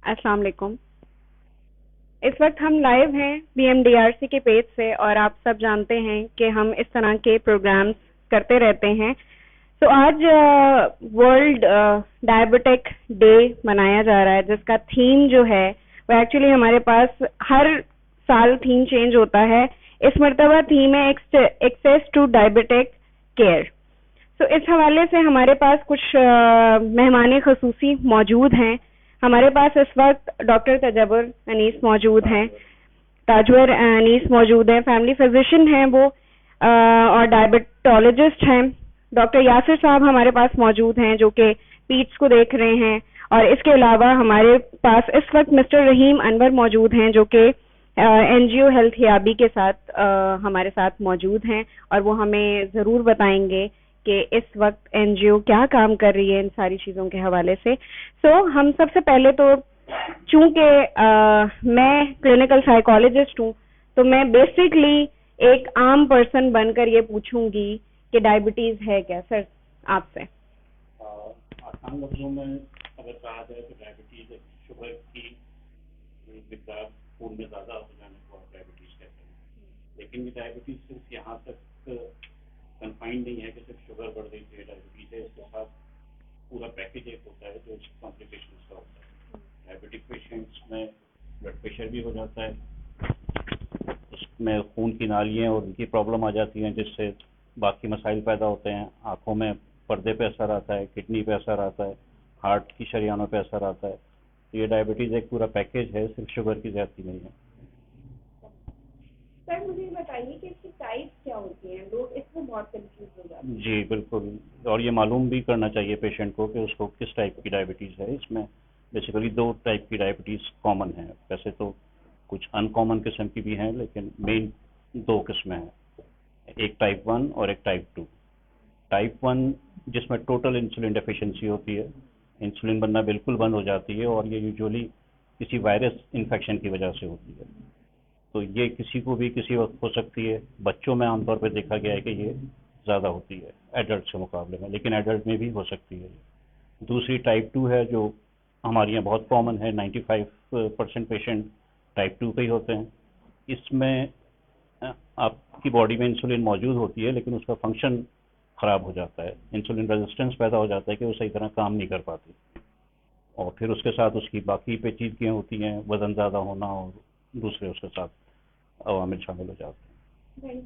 अस्सलाम वालेकुम। इस वक्त हम लाइव हैं BMDRC के पेज से और आप सब जानते हैं कि हम इस तरह के प्रोग्राम्स करते रहते हैं। तो आज वर्ल्ड डायबिटिक डे मनाया जा रहा है, जिसका थीम जो है वो एक्चुअली हमारे पास हर साल थीम चेंज होता है। इस मरतबा थीम है एक्सेस टू डायबिटिक केयर। तो इस हवाले से हमारे पास कुछ मेहमान खसूसी मौजूद हैं। हमारे पास इस वक्त डॉक्टर तजब्बुर अनीस मौजूद हैं, ताजवर अनीस मौजूद हैं, फैमिली फिजिशियन हैं वो, और डायबिटोलॉजिस्ट हैं। डॉक्टर यासिर साहब हमारे पास मौजूद हैं जो कि पीट्स को देख रहे हैं। और इसके अलावा हमारे पास इस वक्त मिस्टर रहीम अनवर मौजूद हैं जो कि NGO हेल्थ याबी के साथ हमारे साथ मौजूद हैं और वो हमें ज़रूर बताएंगे कि इस वक्त NGO क्या काम कर रही है इन सारी चीज़ों के हवाले से। हम सबसे पहले तो चूंकि मैं क्लिनिकल साइकोलॉजिस्ट हूँ, तो मैं बेसिकली एक आम पर्सन बनकर ये पूछूंगी कि डायबिटीज़ है क्या सर आपसे। आसान लफ्जों में अगर कहा जाए तो डायबिटीज़ एक शुगर की मिकदार खून में ज़्यादा हो जाने को आप डायबिटीज़ कहते हैं। लेकिन ये डायबिटीज़ सिर्फ यहाँ तक कन्फाइंड नहीं है कि सिर्फ शुगर बढ़ गई है डायबिटीज़ है, इसके साथ पूरा पैकेज एक होता है जो कॉम्प्लिकेशंस का होता है। डायबिटिक पेशेंट्स में ब्लड प्रेशर भी हो जाता है, उसमें खून की नालियाँ और उनकी प्रॉब्लम आ जाती हैं, जिससे बाकी मसाइल पैदा होते हैं। आँखों में पर्दे पे असर आता है, किडनी पे असर आता है, हार्ट की शरीयानों पे असर आता है। तो ये डायबिटीज़ एक पूरा पैकेज है, सिर्फ शुगर की ज़्यादती नहीं है। सर मुझे ये बताइए कि इसकी टाइप क्या होती है, लोग इसमें बहुत कंफ्यूज हो जाते हैं। जी बिल्कुल, और ये मालूम भी करना चाहिए पेशेंट को कि उसको किस टाइप की डायबिटीज़ है। इसमें बेसिकली 2 टाइप की डायबिटीज़ कॉमन है। वैसे तो कुछ अनकॉमन किस्म की भी हैं, लेकिन मेन 2 किस्में हैं, एक टाइप 1 और एक टाइप 2। टाइप 1 जिसमें टोटल इंसुलिन डेफिशिएंसी होती है, इंसुलिन बनना बिल्कुल बंद हो जाती है, और ये यूजुअली किसी वायरस इन्फेक्शन की वजह से होती है। तो ये किसी को भी किसी वक्त हो सकती है। बच्चों में आमतौर पर देखा गया है कि ये ज़्यादा होती है एडल्ट के मुकाबले में, लेकिन एडल्ट में भी हो सकती है। दूसरी टाइप 2 है जो हमारे यहाँ बहुत कॉमन है, 95% पेशेंट टाइप 2 के ही होते हैं। इसमें आपकी बॉडी में इंसुलिन मौजूद होती है, लेकिन उसका फंक्शन ख़राब हो जाता है, इंसुलिन रेजिस्टेंस पैदा हो जाता है कि वो सही तरह काम नहीं कर पाती, और फिर उसके साथ उसकी बाकी पेचीदगियाँ होती हैं, वज़न ज़्यादा होना और दूसरे उसके साथ अवामिल शामिल हो जाते हैं।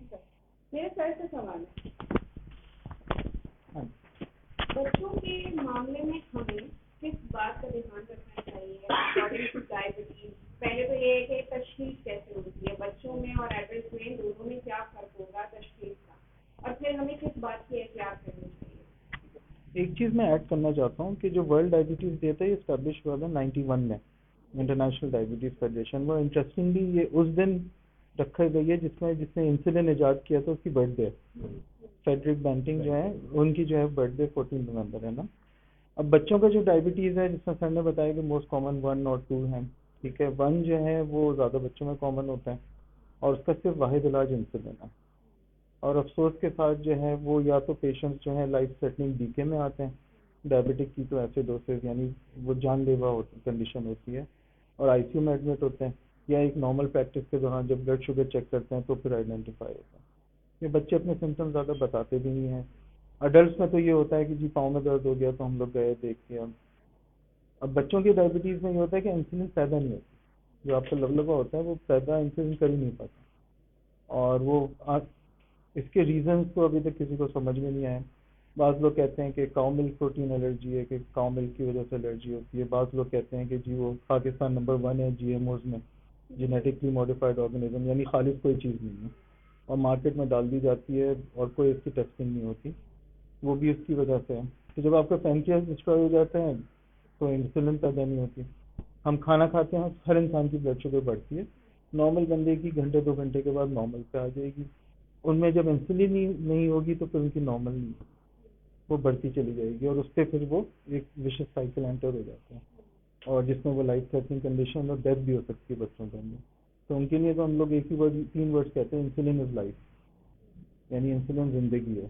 मेरे सर से सवाल है, बच्चों के मामले में हमें किस बात का ध्यान रखना चाहिए अकॉर्डिंग टू डायबिटीज? पहले तो ये है कि तशखीस कैसे होती है बच्चों में और एडल्ट में, दोनों में क्या फर्क होगा तशखीस का, और फिर हमें किस बात की एहतियात करनी चाहिए। एक चीज़ मैं ऐड करना चाहता हूँ कि जो वर्ल्ड डायबिटीज़ डे था ये इस्टेब्लिश हुआ था 91 में, इंटरनेशनल डायबिटीज़ फेडरेशन। वो इंटरेस्टिंगली ये उस दिन रखा गई है जिसने इंसुलिन इजाद किया था, उसकी बर्थडे, फ्रेडरिक बेंटिंग जो है, उनकी जो है बर्थडे 14 नवंबर है ना। अब बच्चों का जो डायबिटीज़ है, जिसमें सर ने बताया कि मोस्ट कॉमन 1 और 2 है, ठीक है। 1 जो है वो ज़्यादा बच्चों में कॉमन होता है और उसका सिर्फ वाहिद इलाज इंसुलिन है। और अफसोस के साथ जो है वो या तो पेशेंट्स जो है लाइफ थ्रेटनिंग डीके में आते हैं, डायबिटिक की तो एसिडोसिस यानी वो जानलेवा कंडीशन होती है, और आईसीयू में एडमिट होते हैं, या एक नॉर्मल प्रैक्टिस के दौरान जब ब्लड शुगर चेक करते हैं तो फिर आइडेंटिफाई होता है। ये बच्चे अपने सिम्टम्स ज़्यादा बताते भी नहीं हैं। अडल्ट में तो ये होता है कि जी पाँव में दर्द हो गया तो हम लोग गए देख के। अब बच्चों की डायबिटीज़ में ये होता है कि इंसुलिन पैदा नहीं होती, जो आपका लबलबा होता है वो पैदा इंसुलिन कर ही नहीं पाता, और वो इसके रीजंस तो अभी तक किसी को समझ में नहीं आए। बाज़ लोग कहते हैं कि काउ मिल्क प्रोटीन एलर्जी है, कि काउ मिल्क की वजह से एलर्जी होती है। बाज़ लोग कहते हैं कि जी वो पाकिस्तान नंबर 1 है GMOs में, जेनेटिकली मॉडिफाइड ऑर्गेनिज्म, यानी खालिद कोई चीज़ नहीं है और मार्केट में डाल दी जाती है और कोई इसकी टेस्टिंग नहीं होती, वो भी उसकी वजह से है। तो जब आपका पैंक्रियास डिस्ट्रॉय हो जाता है तो इंसुलिन पैदा नहीं होती। हम खाना खाते हैं, हर इंसान की ब्लड शुगर बढ़ती है, नॉर्मल बंदे की घंटे 2 घंटे के बाद नॉर्मल पे आ जाएगी। उनमें जब इंसुलिन नहीं होगी तो फिर उनकी नॉर्मल नहीं, वो बढ़ती चली जाएगी और उससे फिर वो एक विशेष साइकिल एंटर हो जाता है, और जिसमें वो लाइफ थ्रेटनिंग कंडीशन और डेथ भी हो सकती है बच्चों के अंदर। तो उनके लिए तो हम लोग एक ही वर्ड, 3 वर्ड्स कहते हैं, इंसुलिन इज लाइफ, यानी इंसुलिन जिंदगी है।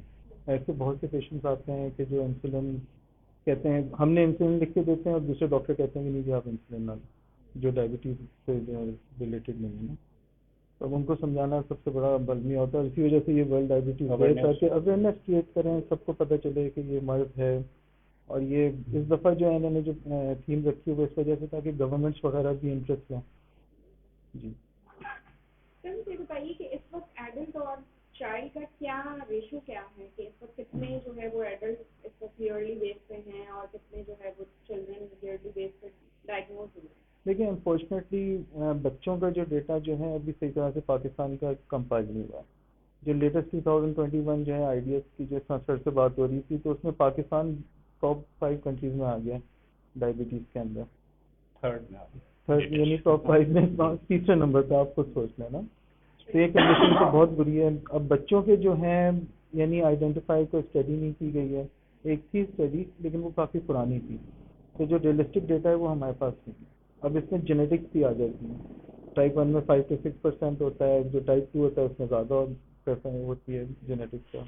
ऐसे बहुत से पेशेंट्स आते हैं कि जो इंसुलिन कहते हैं, हमने इंसुलिन लिख के देते हैं और दूसरे डॉक्टर कहते हैं कि नहीं जी आप इंसुलिन ना लें। जो डायबिटीज़ से रिलेटेड नहीं है ना, तो अब उनको समझाना सबसे बड़ा बलमी होता है। इसी वजह से ये वर्ल्ड डायबिटीज़ डे, ताकि अवेयरनेस क्रिएट करें, सबको पता चले कि ये मर्ज है। और ये इस दफ़ा जो है इन्होंने जो थीम रखी है वो इस वजह से ताकि गवर्नमेंट्स वगैरह भी इंटरेस्ट लें। जी सर मुझे बताइए कि इस वक्त एडल्ट और चाइल्ड का क्या रेशो क्या है, कि इस वक्त कितने जो है वो एडल्ट इस वक्त ईयरली बेस पे हैं और कितने जो है वो चिल्ड्रन ईयरली बेस पे डायग्नोज हुए हैं? देखिए, अनफॉर्चुनेटली बच्चों का जो डेटा जो है अभी सही तरह से पाकिस्तान का कंपाइल नहीं हुआ। जो लेटेस्ट 2021 जो है IDS की जो सर से बात हो रही थी, तो उसमें पाकिस्तान टॉप 5 कंट्रीज में आ गया डायबिटीज़ के अंदर, थर्ड यानी टॉप 5 में तीसरे नंबर पे, आप खुद सोच लेना। तो ये कंडीशन तो बहुत बुरी है। अब बच्चों के जो हैं यानी आइडेंटिफाई कोई स्टडी नहीं की गई है। एक थी स्टडी लेकिन वो काफ़ी पुरानी थी, तो जो रियलिस्टिक डेटा है वो हमारे पास नहीं है। अब इसमें जेनेटिक्स भी आ जाती है। टाइप 1 में 5 से 6% होता है, जो टाइप 2 होता है उसमें ज़्यादा परसेंट होती है जेनेटिक्स का।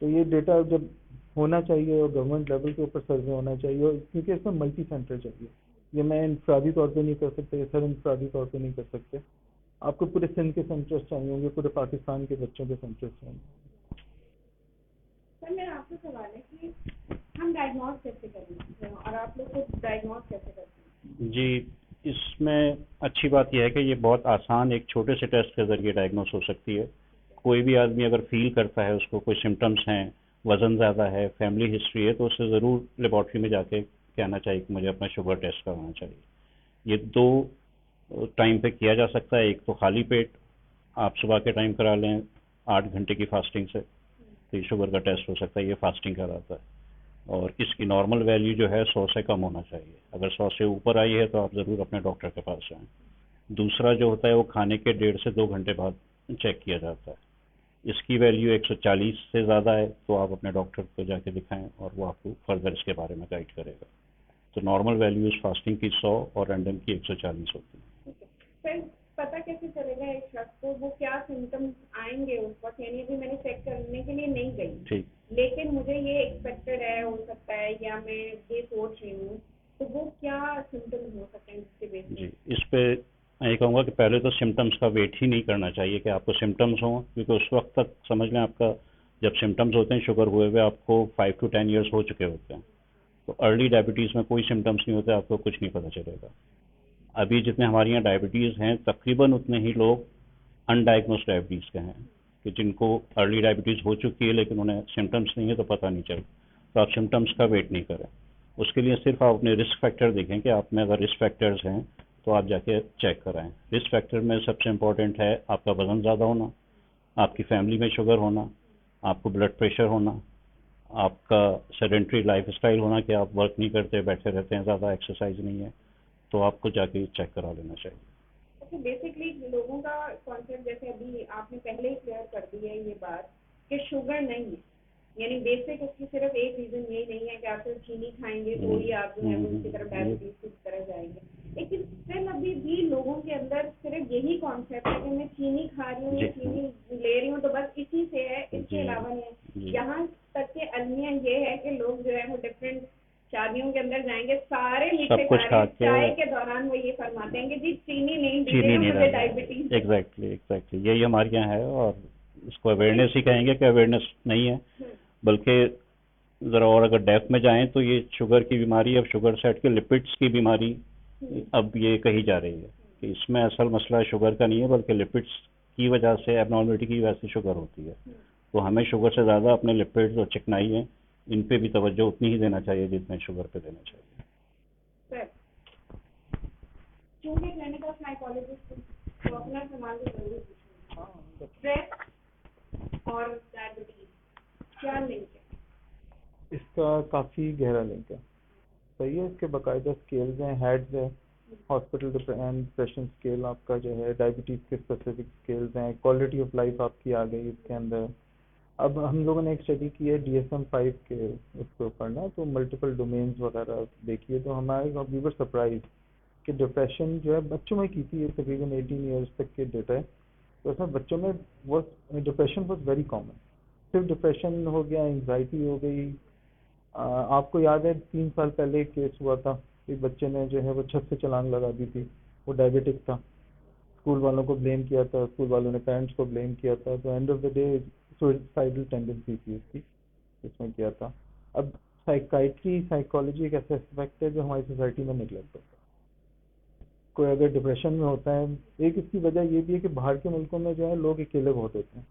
तो ये डेटा जब होना चाहिए और गवर्नमेंट लेवल के ऊपर सर्वे होना चाहिए, और क्योंकि इसमें मल्टी सेंटर चाहिए। ये मैं इंफरादी तौर पे नहीं कर सकते, सर इंफरादी तौर पे नहीं कर सकते। आपको पूरे सिंध के सेंटर्स चाहिए होंगे, पूरे पाकिस्तान के बच्चों के सेंटर्स चाहिए। सर मेरा आपसे सवाल है कि हम डायग्नोज कैसे करें और आप लोग को डायग्नोज कैसे करते हैं? जी, इसमें अच्छी बात यह है कि ये बहुत आसान एक छोटे से टेस्ट के ज़रिए डायग्नोस हो सकती है। कोई भी आदमी अगर फील करता है उसको कोई सिम्टम्स हैं, वज़न ज़्यादा है, फैमिली हिस्ट्री है, तो उसे ज़रूर लेबॉर्ट्री में जाके कहना चाहिए कि मुझे अपना शुगर टेस्ट करवाना चाहिए। ये दो टाइम पे किया जा सकता है। एक तो खाली पेट आप सुबह के टाइम करा लें 8 घंटे की फास्टिंग से, तो ये शुगर का टेस्ट हो सकता है, ये फास्टिंग कराता है। और इसकी नॉर्मल वैल्यू जो है 100 से कम होना चाहिए। अगर 100 से ऊपर आई है तो आप ज़रूर अपने डॉक्टर के पास जाएं। दूसरा जो होता है वो खाने के 1.5 से 2 घंटे बाद चेक किया जाता है। इसकी वैल्यू 140 से ज़्यादा है तो आप अपने डॉक्टर को जाके दिखाएं और वो आपको फर्दर इसके बारे में गाइड करेगा। तो नॉर्मल वैल्यूज फास्टिंग की 100 और रैंडम की 140 होती है। सर पता कैसे चलेगा एक शख्स को वो क्या सिम्टम्स आएंगे उस वक्त? यानी अभी मैंने चेक करने के लिए नहीं गई, ठीक, लेकिन मुझे ये एक्सपेक्टेड है, हो सकता है, या मैं ये सोच रही हूँ, तो वो क्या सिम्टम्स हो सकते हैं जिसके बेस जी, इस पे मैं ये कहूँगा कि पहले तो सिम्टम्स का वेट ही नहीं करना चाहिए कि आपको सिम्टम्स हों, क्योंकि उस वक्त तक समझ लें आपका जब सिम्टम्स होते हैं शुगर हुए हुए आपको 5 to 10 ईयर्स हो चुके होते हैं। तो अर्ली डायबिटीज़ में कोई सिम्टम्स नहीं होते, आपको कुछ नहीं पता चलेगा। अभी जितने हमारे यहाँ डायबिटीज़ हैं तकरीबन उतने ही लोग अनडायग्नोस्ड डायबिटीज़ के हैं, कि जिनको अर्ली डायबिटीज़ हो चुकी है लेकिन उन्हें सिम्टम्स नहीं है तो पता नहीं चल। तो आप सिम्टम्स का वेट नहीं करें। उसके लिए सिर्फ आप अपने रिस्क फैक्टर देखें कि आप में अगर रिस्क फैक्टर्स हैं तो आप जाके चेक कराएं। रिस्क फैक्टर में सबसे इम्पोर्टेंट है आपका वज़न ज़्यादा होना, आपकी फैमिली में शुगर होना, आपको ब्लड प्रेशर होना, आपका सेडेंट्री लाइफ स्टाइल होना कि आप वर्क नहीं करते, बैठे रहते हैं, ज़्यादा एक्सरसाइज नहीं है, तो आपको जाके चेक करा लेना चाहिए। अच्छा, बेसिकली लोगों का कॉन्सेप्ट, जैसे अभी आपने पहले ही क्लियर कर दी है ये बात कि शुगर नहीं है, यानी बेसिक उसकी सिर्फ एक रीजन यही नहीं है कि आप सिर्फ चीनी खाएंगे तो ही आप जो है वो उसकी तरफ डायबिटीज की तरफ जाएंगे। लेकिन स्टिल अभी भी लोगों के अंदर सिर्फ यही कॉन्सेप्ट है कि मैं चीनी खा रही हूँ, चीनी ले रही हूँ, तो बस इसी से है, इसके अलावा नहीं है। यहाँ तक के अलमिया ये है कि लोग जो है वो डिफरेंट शादियों के अंदर जाएंगे, सारे मीठे खा, चाय के दौरान वो ये फरमाते हैं कि जी चीनी नहीं दीजिएगा, मुझे डायबिटीज। एग्जैक्टली यही हमारे यहाँ है, और इसको अवेयरनेस ही कहेंगे कि अवेयरनेस नहीं है, बल्कि ज़रा और अगर डेप्थ में जाएं तो ये शुगर की बीमारी, अब शुगर से हट के लिपिड्स की बीमारी अब ये कही जा रही है कि इसमें असल मसला शुगर का नहीं है बल्कि लिपिड्स की वजह से, एबनॉर्मलिटी की वजह से शुगर होती है। तो हमें शुगर से ज़्यादा अपने लिपिड्स और चिकनाई है इन पे भी तवज्जो उतनी ही देना चाहिए जितने शुगर पे देना चाहिए। क्योंकि क्लिनिकल साइकोलॉजिस्ट तो अपना सवाल जरूर पूछूंगा, स्ट्रेस और डायबिटीज क्या लिंक है? इसका काफ़ी गहरा लिंक है। सही है, इसके बाकायदा स्केल्स हैं, हेड्स है, हॉस्पिटल एंड डिप्रेशन स्केल आपका जो है, डायबिटीज़ के स्पेसिफिक स्केल्स हैं, क्वालिटी ऑफ लाइफ आपकी आ गई इसके अंदर। अब हम लोगों ने एक स्टडी की है DSM-5 के उसके ऊपर ना, तो मल्टीपल डोमेन्स वगैरह देखिए, तो हमारे वी वर सरप्राइज कि डिप्रेशन जो है बच्चों में की थी, तकरीबन 18 ईयर्स तक के डेटा है, तो उसमें बच्चों में वो डिप्रेशन वॉज वेरी कॉमन। सिर्फ डिप्रेशन हो गया, एंग्जाइटी हो गई। आपको याद है 3 साल पहले एक केस हुआ था एक बच्चे ने जो है वो छत से छलांग लगा दी थी, वो डायबिटिक था, स्कूल वालों को ब्लेम किया था, स्कूल वालों ने पेरेंट्स को ब्लेम किया था, तो end of the day suicidal tendency थी उसकी, इसमें किया था। अब साइकाइट्री साइकोलॉजी एक ऐसा एस्पेक्ट है जो हमारी सोसाइटी में निगलेक्ट होता है। कोई अगर डिप्रेशन में होता है, एक इसकी वजह ये भी है कि बाहर के मुल्कों में जो है लोग अकेले बहुत होते हैं,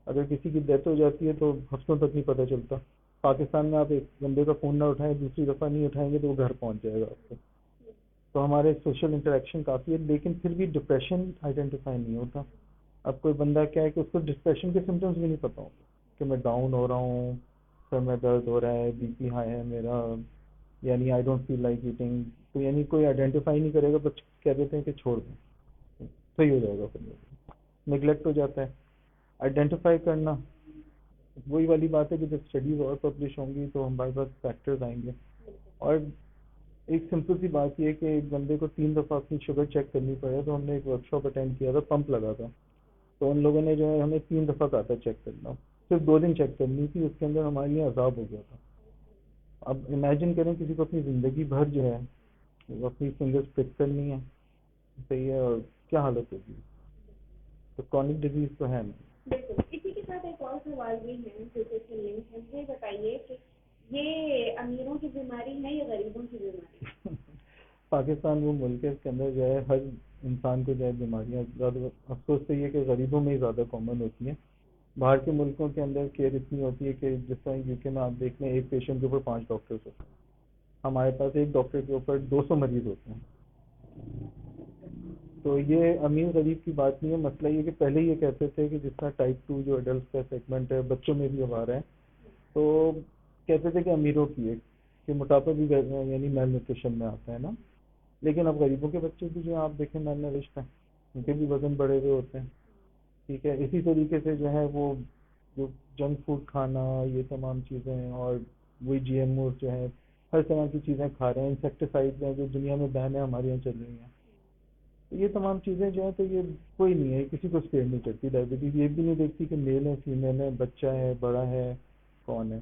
अगर किसी की डेथ हो जाती है तो हफ्तों तक नहीं पता चलता। पाकिस्तान में आप एक बंदे का फ़ोन ना उठाएं, दूसरी दफ़ा नहीं उठाएंगे तो वो घर पहुंच जाएगा आपको। तो हमारे सोशल इंटरेक्शन काफ़ी है, लेकिन फिर भी डिप्रेशन आइडेंटिफाई नहीं होता। अब कोई बंदा क्या है कि उसको डिप्रेशन के सिम्टम्स भी नहीं पता होंगे कि मैं डाउन हो रहा हूँ, सर में दर्द हो रहा है, बीपी हाई है मेरा, यानी I don't feel like eating, तो यानी कोई आइडेंटिफाई नहीं करेगा, बस कह देते हैं कि छोड़ दें, सही हो जाएगा, फिर निगलेक्ट हो जाता है आइडेंटिफाई करना। वही वाली बात है कि जब स्टडीज और पब्लिश होंगी तो हमारे पास फैक्टर्स आएंगे। और एक सिंपल सी बात यह है कि एक बंदे को 3 दफ़ा अपनी शुगर चेक करनी पड़े, तो हमने एक वर्कशॉप अटेंड किया था, पंप लगा था, तो उन लोगों ने जो है हमें 3 दफ़ा कहा था चेक करना, सिर्फ 2 दिन चेक करनी थी, उसके अंदर हमारे लिए अजाब हो गया था। अब इमेजिन करें किसी को अपनी ज़िंदगी भर जो है वो अपनी फिंगर्स पिक करनी है, सही है, और क्या हालत होगी। तो क्रॉनिक डिजीज तो है नहीं। बिल्कुल। इसी के साथ एक और सवाल भी है जो कि लिंक है, मुझे बताइए कि ये अमीरों की बीमारी है या गरीबों की बीमारी? पाकिस्तान वो मुल्क है इसके अंदर जो है हर इंसान को जो है बीमारियाँ ज़्यादा, अफसोस तो ये कि गरीबों में ही ज़्यादा कॉमन होती हैं। बाहर के मुल्कों के अंदर केयर इतनी होती है कि जिस तरह यूके में आप देख लें, एक पेशेंट के ऊपर 5 डॉक्टर्स होते हैं, हमारे पास एक डॉक्टर के ऊपर 200 मरीज होते हैं। तो ये अमीर गरीब की बात नहीं है, मसला ये कि पहले ये कहते थे कि जिस तरह टाइप 2 जो एडल्ट का सेगमेंट है, बच्चों में भी अब आ रहा है, तो कहते थे कि अमीरों की है कि मोटापा भी यानी मेल न्यूट्रिशन में आता है ना, लेकिन अब गरीबों के बच्चे भी जो आप देखें मेल नरिश्ड हैं, उनके भी वजन बढ़े हुए होते हैं। ठीक है, इसी तरीके से जो है वो जो जंक फूड खाना, ये तमाम चीज़ें, और वही GMO जो है हर तरह की चीज़ें खा रहे हैं, इंसेक्टिसाइड्स हैं जो दुनिया में बैन है, हमारे यहाँ चल रही हैं, तो ये तमाम चीज़ें जो है, तो ये कोई नहीं है, किसी को स्पेयर नहीं करती डायबिटीज़, ये भी नहीं देखती कि मेल है फीमेल है, बच्चा है बड़ा है, कौन है।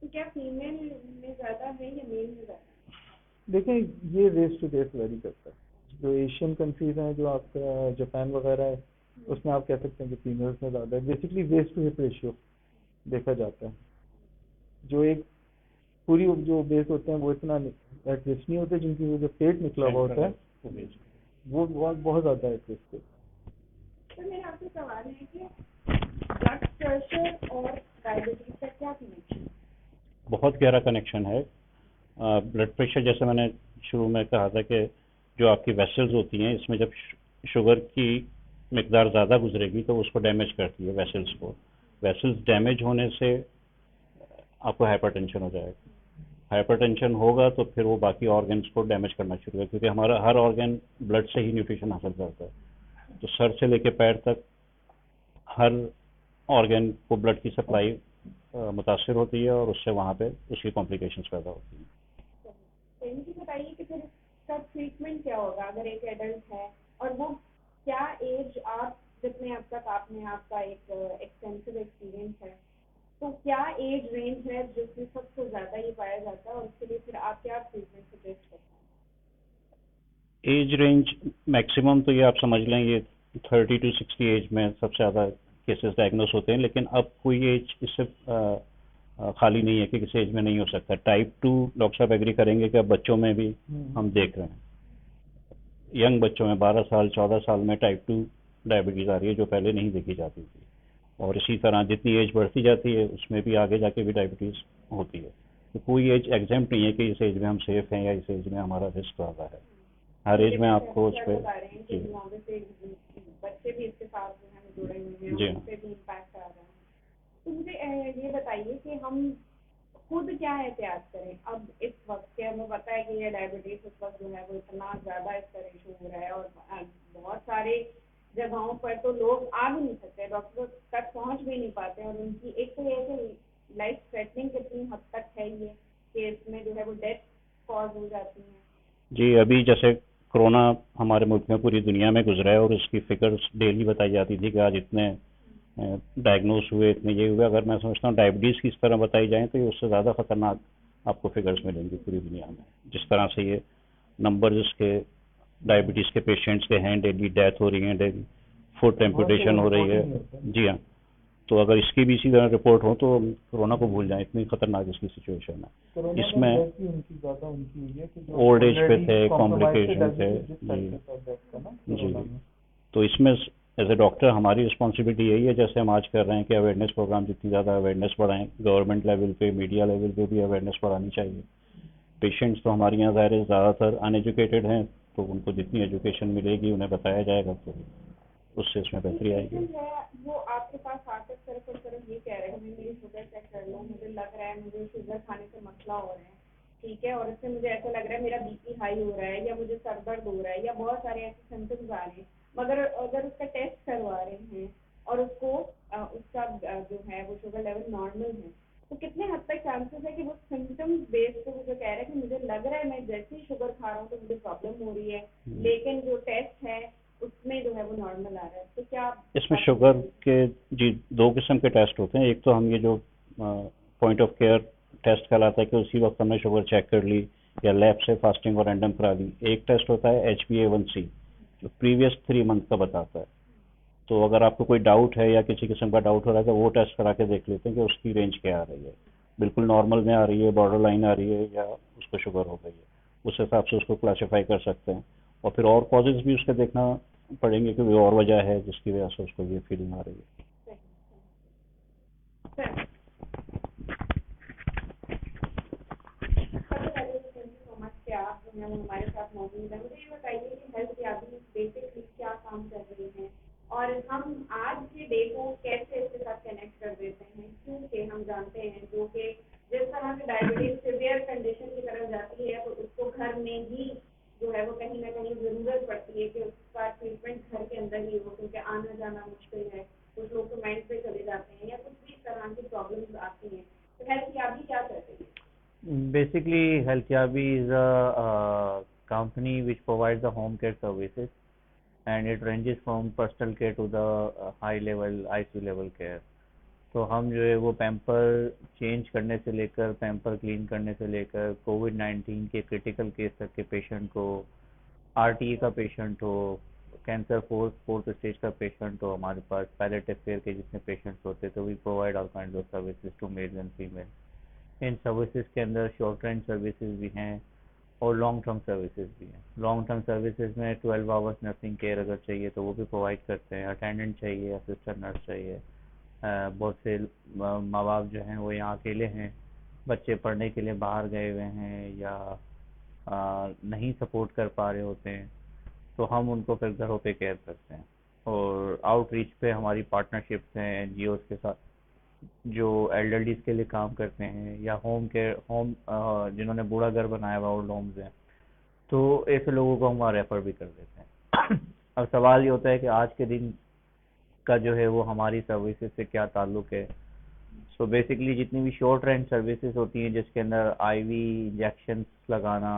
तो क्या फीमेल में ज़्यादा है या मेल में ज़्यादा? देखें, ये रेस टू रेस वेरी करता है। जो एशियन कंट्रीज हैं, जो आपका जापान वगैरह है, उसमें आप कह सकते हैं कि फीमेल्स में ज़्यादा है। Basically waist to hip ratio देखा जाता है। जो एक पूरी जो बेस होते हैं वो इतना एट रिस्क नहीं होते, जिनकी वो जो पेट निकला हुआ होता है वो बहुत ज़्यादा एट रिस्क होता है। तो मेरा आपसे सवाल है कि ब्लड प्रेशर और डायबिटीज का क्या कनेक्शन? बहुत गहरा कनेक्शन है। ब्लड प्रेशर, जैसे मैंने शुरू में कहा था कि जो आपकी वेसल्स होती हैं, इसमें जब शुगर की मकदार ज़्यादा गुजरेगी तो उसको डैमेज करती है वेसल्स को। वेसल्स डैमेज होने से आपको हाइपरटेंशन हो जाएगा। हाइपरटेंशन होगा तो फिर वो बाकी ऑर्गन्स को डैमेज करना शुरू होगा, क्योंकि हमारा हर ऑर्गन ब्लड से ही न्यूट्रिशन हासिल करता है। तो सर से लेकर पैर तक हर ऑर्गन को ब्लड की सप्लाई मुतासर होती है और उससे वहाँ पे उसकी कॉम्प्लिकेशंस पैदा होती हैं। तो इनकी बताइए कि फिर इसका ट्रीटमेंट क्या होगा अगर एक एडल्ट है, और वो क्या एज, आप जितने अब तक आपका एक एक्सटेंसिव एक्सपीरियंस है, तो क्या एज रेंज है जिसमें सबसे ज़्यादा ये पाया जाता है, और उसके लिए फिर आप क्या ट्रीटमेंट सजेस्ट करते हैं? एज रेंज मैक्सिमम तो ये आप समझ लें, ये 30 to 60 एज में सबसे ज़्यादा केसेस डायग्नोस होते हैं, लेकिन अब कोई एज इससे खाली नहीं है कि किसी एज में नहीं हो सकता। टाइप 2 डॉक्टर साहब एग्री करेंगे कि अब बच्चों में भी हम देख रहे हैं, यंग बच्चों में 12 साल 14 साल में टाइप 2 डायबिटीज़ आ रही है, जो पहले नहीं देखी जाती थी। और इसी तरह जितनी एज बढ़ती जाती है उसमें भी आगे जाके भी डायबिटीज़ होती है। तो कोई एज एग्जाम्प्ट नहीं है कि इस एज में हम सेफ हैं या इस एज में हमारा रिस्क ज़्यादा है। हर एज में आपको उस पर बच्चे भी इसके साथ जो है जुड़े हुए हैं, उनसे भी इम्पैक्ट आ रहा है। तो मुझे ये बताइए कि हम खुद क्या एहतियात करें अब इस वक्त के? हमें पता है कि ये डायबिटीज इस वक्त जो है वो इतना ज़्यादा इसका रेशो हो रहा है, और बहुत सारे जगहों पर तो लोग आ भी नहीं सकते, डॉक्टर तक पहुंच भी नहीं पाते, और उनकी एक तो ये लाइफ थ्रेटनिंग कितनी हद तक है ये कि इसमें जो है वो डेथ कॉज हो जाती है। जी, अभी जैसे कोरोना हमारे मुल्क में पूरी दुनिया में गुजरा है और उसकी फिगर्स डेली बताई जाती थी कि आज इतने डायग्नोस हुए, इतने ये हुए। अगर मैं समझता हूँ डायबिटीज़ की इस तरह बताई जाए तो ये उससे ज़्यादा खतरनाक आपको फिगर्स मिलेंगी पूरी दुनिया में, जिस तरह से ये नंबर जिसके डायबिटीज़ के पेशेंट्स के हैं, डेली डेथ हो रही है, डेली फुट एम्पुटेशन हो रही है। जी हाँ, तो अगर इसकी भी इसी तरह रिपोर्ट हो तो कोरोना को भूल जाएं, इतनी खतरनाक इसकी सिचुएशन है। इसमें ओल्ड एज पे थे, कॉम्प्लिकेशन थे। जी जी, तो इसमें एज ए डॉक्टर हमारी रिस्पॉन्सिबिलिटी यही है, जैसे हम आज कर रहे हैं, कि अवेयरनेस प्रोग्राम जितनी ज़्यादा अवेयरनेस बढ़ाएं, गवर्नमेंट लेवल पे, मीडिया लेवल पे भी अवेयरनेस बढ़ानी चाहिए। पेशेंट्स तो हमारे यहाँ ज़ाहिर ज़्यादातर अनएजुकेटेड हैं, तो उनको जितनी एजुकेशन मिलेगी, उन्हें बताया जाएगा, तो उससे इसमें बेहतरी आएगी। वो आपके पास आकर सिर्फ और सिर्फ ये कह रहे हैं मेरी शुगर चेक कर लो, मुझे लग रहा है मुझे शुगर खाने से मसला हो रहा है, ठीक है, और इससे मुझे ऐसा लग रहा है मेरा बीपी हाई हो रहा है, या मुझे सर दर्द हो रहा है, या बहुत सारे ऐसे सिम्टम्स आ रहे हैं, मगर अगर उसका टेस्ट करवा रहे हैं और उसको उसका जो है वो शुगर लेवल नॉर्मल है, तो कितने हद तक चांसेस है कि वो सिम्टम्स बेस पे वो जो कह रहे हैं कि मुझे लग रहा है मैं जैसे ही शुगर खा रहा हूँ तो मुझे प्रॉब्लम हो रही है, लेकिन जो टेस्ट है उसमें जो है वो नॉर्मल आ रहा है, तो क्या इसमें शुगर के जी 2 किस्म के टेस्ट होते हैं। एक तो हम ये जो पॉइंट ऑफ केयर टेस्ट कहलाता है कि उसी वक्त हमने शुगर चेक कर ली या लैब से फास्टिंग और रैंडम करा ली। एक टेस्ट होता है HbA1c जो प्रीवियस 3 मंथ का बताता है। तो अगर आपको कोई डाउट है या किसी किस्म का डाउट हो रहा है तो वो टेस्ट करा के देख लेते हैं कि उसकी रेंज क्या आ रही है, बिल्कुल नॉर्मल में आ रही है, बॉर्डर लाइन आ रही है, या उसको शुगर हो गई है। उस हिसाब से उसको क्लासीफाई कर सकते हैं, और फिर और कॉजेज भी उसके देखना पड़ेंगे कि वो और वजह है जिसकी वजह से उसको ये फीलिंग आ रही है। आप हमारे साथ मौजूद है, मुझे ये बताइए कि हेल्थ यादी बेसिकली क्या काम कर रही है और हम आज के डे को कैसे इसके साथ कनेक्ट कर देते हैं, क्योंकि हम जानते हैं जो कि जिस तरह से डायबिटीज सिवियर कंडीशन की तरफ जाती है तो उसको घर में ही जो है वो कहीं ना कहीं जरूरत पड़ती है कि उसका ट्रीटमेंट घर के अंदर ही हो, क्योंकि आना जाना मुश्किल है, कुछ लोग तो मेड पे चले जाते हैं या कुछ भी इस तरह की प्रॉब्लम्स आती हैं, तो हेल्थ यादी क्या करती है? Basically, Healthyabi is a company which provides the home care services, and it ranges from personal care to the high level ICU level care. तो हम जो है वो पैम्पर चेंज करने से लेकर पैम्पर क्लीन करने से लेकर कोविड-19 के क्रिटिकल केस तक के पेशेंट को, RTE का पेशेंट हो, कैंसर फोर्थ स्टेज का पेशेंट हो, हमारे पास पैलेटिव केयर के जितने पेशेंट्स होते हैं, तो we provide all kind of services to male and female. इन सर्विसेज के अंदर शॉर्ट रेंज सर्विसेज भी हैं और लॉन्ग टर्म सर्विसेज भी हैं। लॉन्ग टर्म सर्विसेज में 12 आवर्स नर्सिंग केयर अगर चाहिए तो वो भी प्रोवाइड करते हैं, अटेंडेंट चाहिए, असिस्टेंट नर्स चाहिए। बहुत से माँ बाप जो हैं वो यहाँ अकेले हैं, बच्चे पढ़ने के लिए बाहर गए हुए हैं या नहीं सपोर्ट कर पा रहे होते हैं, तो हम उनको फिर घरों पे केयर करते हैं। और आउटरीच पे हमारी पार्टनरशिप्स हैं NGOs के साथ जो एल्डरलीज के लिए काम करते हैं, या होम केयर जिन्होंने बूढ़ा घर बनाया हुआ ओल्ड होम्स हैं, तो ऐसे लोगों को हम वहाँ रेफ़र भी कर देते हैं। अब सवाल ये होता है कि आज के दिन का जो है वो हमारी सर्विसेज से क्या ताल्लुक़ है। सो बेसिकली जितनी भी शॉर्ट रेंज सर्विसेज होती हैं जिसके अंदर IV इंजेक्शंस लगाना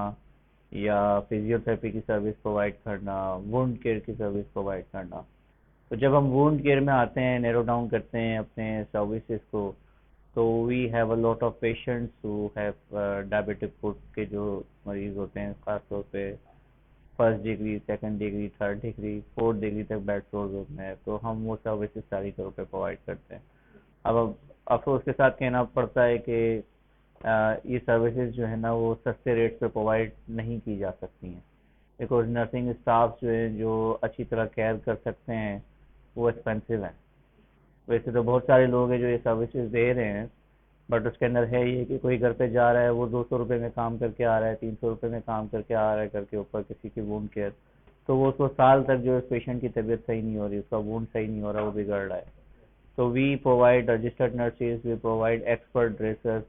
या फिजियोथेरेपी की सर्विस प्रोवाइड करना, वुंड केयर की सर्विस प्रोवाइड करना, तो जब हम वुंड केयर में आते हैं, नैरो डाउन करते हैं अपने सर्विसेज को, तो we have a lot of patients who have diabetic foot के जो मरीज होते हैं, खासतौर पे 1st degree, 2nd degree, 3rd degree, 4th degree तक बेड सोर्स होते हैं, तो हम वो सर्विसेज सारी घरों पे प्रोवाइड करते हैं। अब अफसोस के साथ कहना पड़ता है कि ये सर्विसेज जो है ना वो सस्ते रेट पे प्रोवाइड नहीं की जा सकती हैं, बिकॉज नर्सिंग स्टाफ जो है जो अच्छी तरह केयर कर सकते हैं वो एक्सपेंसिव है। वैसे तो बहुत सारे लोग हैं जो ये सर्विसेज दे रहे हैं, बट उसके अंदर है ये कि कोई घर पे जा रहा है, वो 200 रुपये में काम करके आ रहा है, 300 रुपये में काम करके आ रहा है घर के ऊपर किसी की वुंड केयर, तो वो तो साल तक जो पेशेंट की तबीयत सही नहीं हो रही, उसका वुंड सही नहीं हो रहा, वो बिगड़ रहा है। तो we provide registered nurses, we provide expert dressers,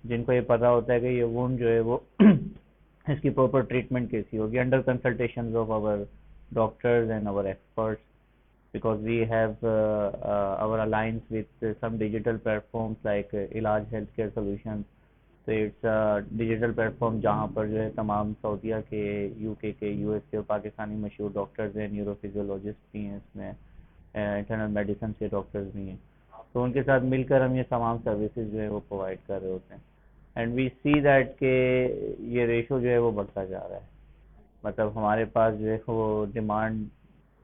जिनको ये पता होता है कि ये वुंड जो है वो इसकी प्रॉपर ट्रीटमेंट कैसी होगी, under consultation of our doctors and our experts, because we have our alliance with some digital platforms like इलाज हेल्थकेयर सॉल्यूशंस। तो इट्स डिजिटल प्लेटफॉर्म जहाँ पर जो है तमाम सऊदीया के, UK के, US के और पाकिस्तानी मशहूर डॉक्टर्स हैं, न्यूरोफिजियोलॉजिस्ट भी हैं इसमें, इंटरनल मेडिसिन के डॉक्टर्स भी हैं, तो उनके साथ मिलकर हम ये तमाम सर्विसेज जो है वो प्रोवाइड कर रहे होते हैं। एंड वी सी दैट के ये रेशो जो है वो बढ़ता जा रहा है। मतलब हमारे पास जो है वो डिमांड,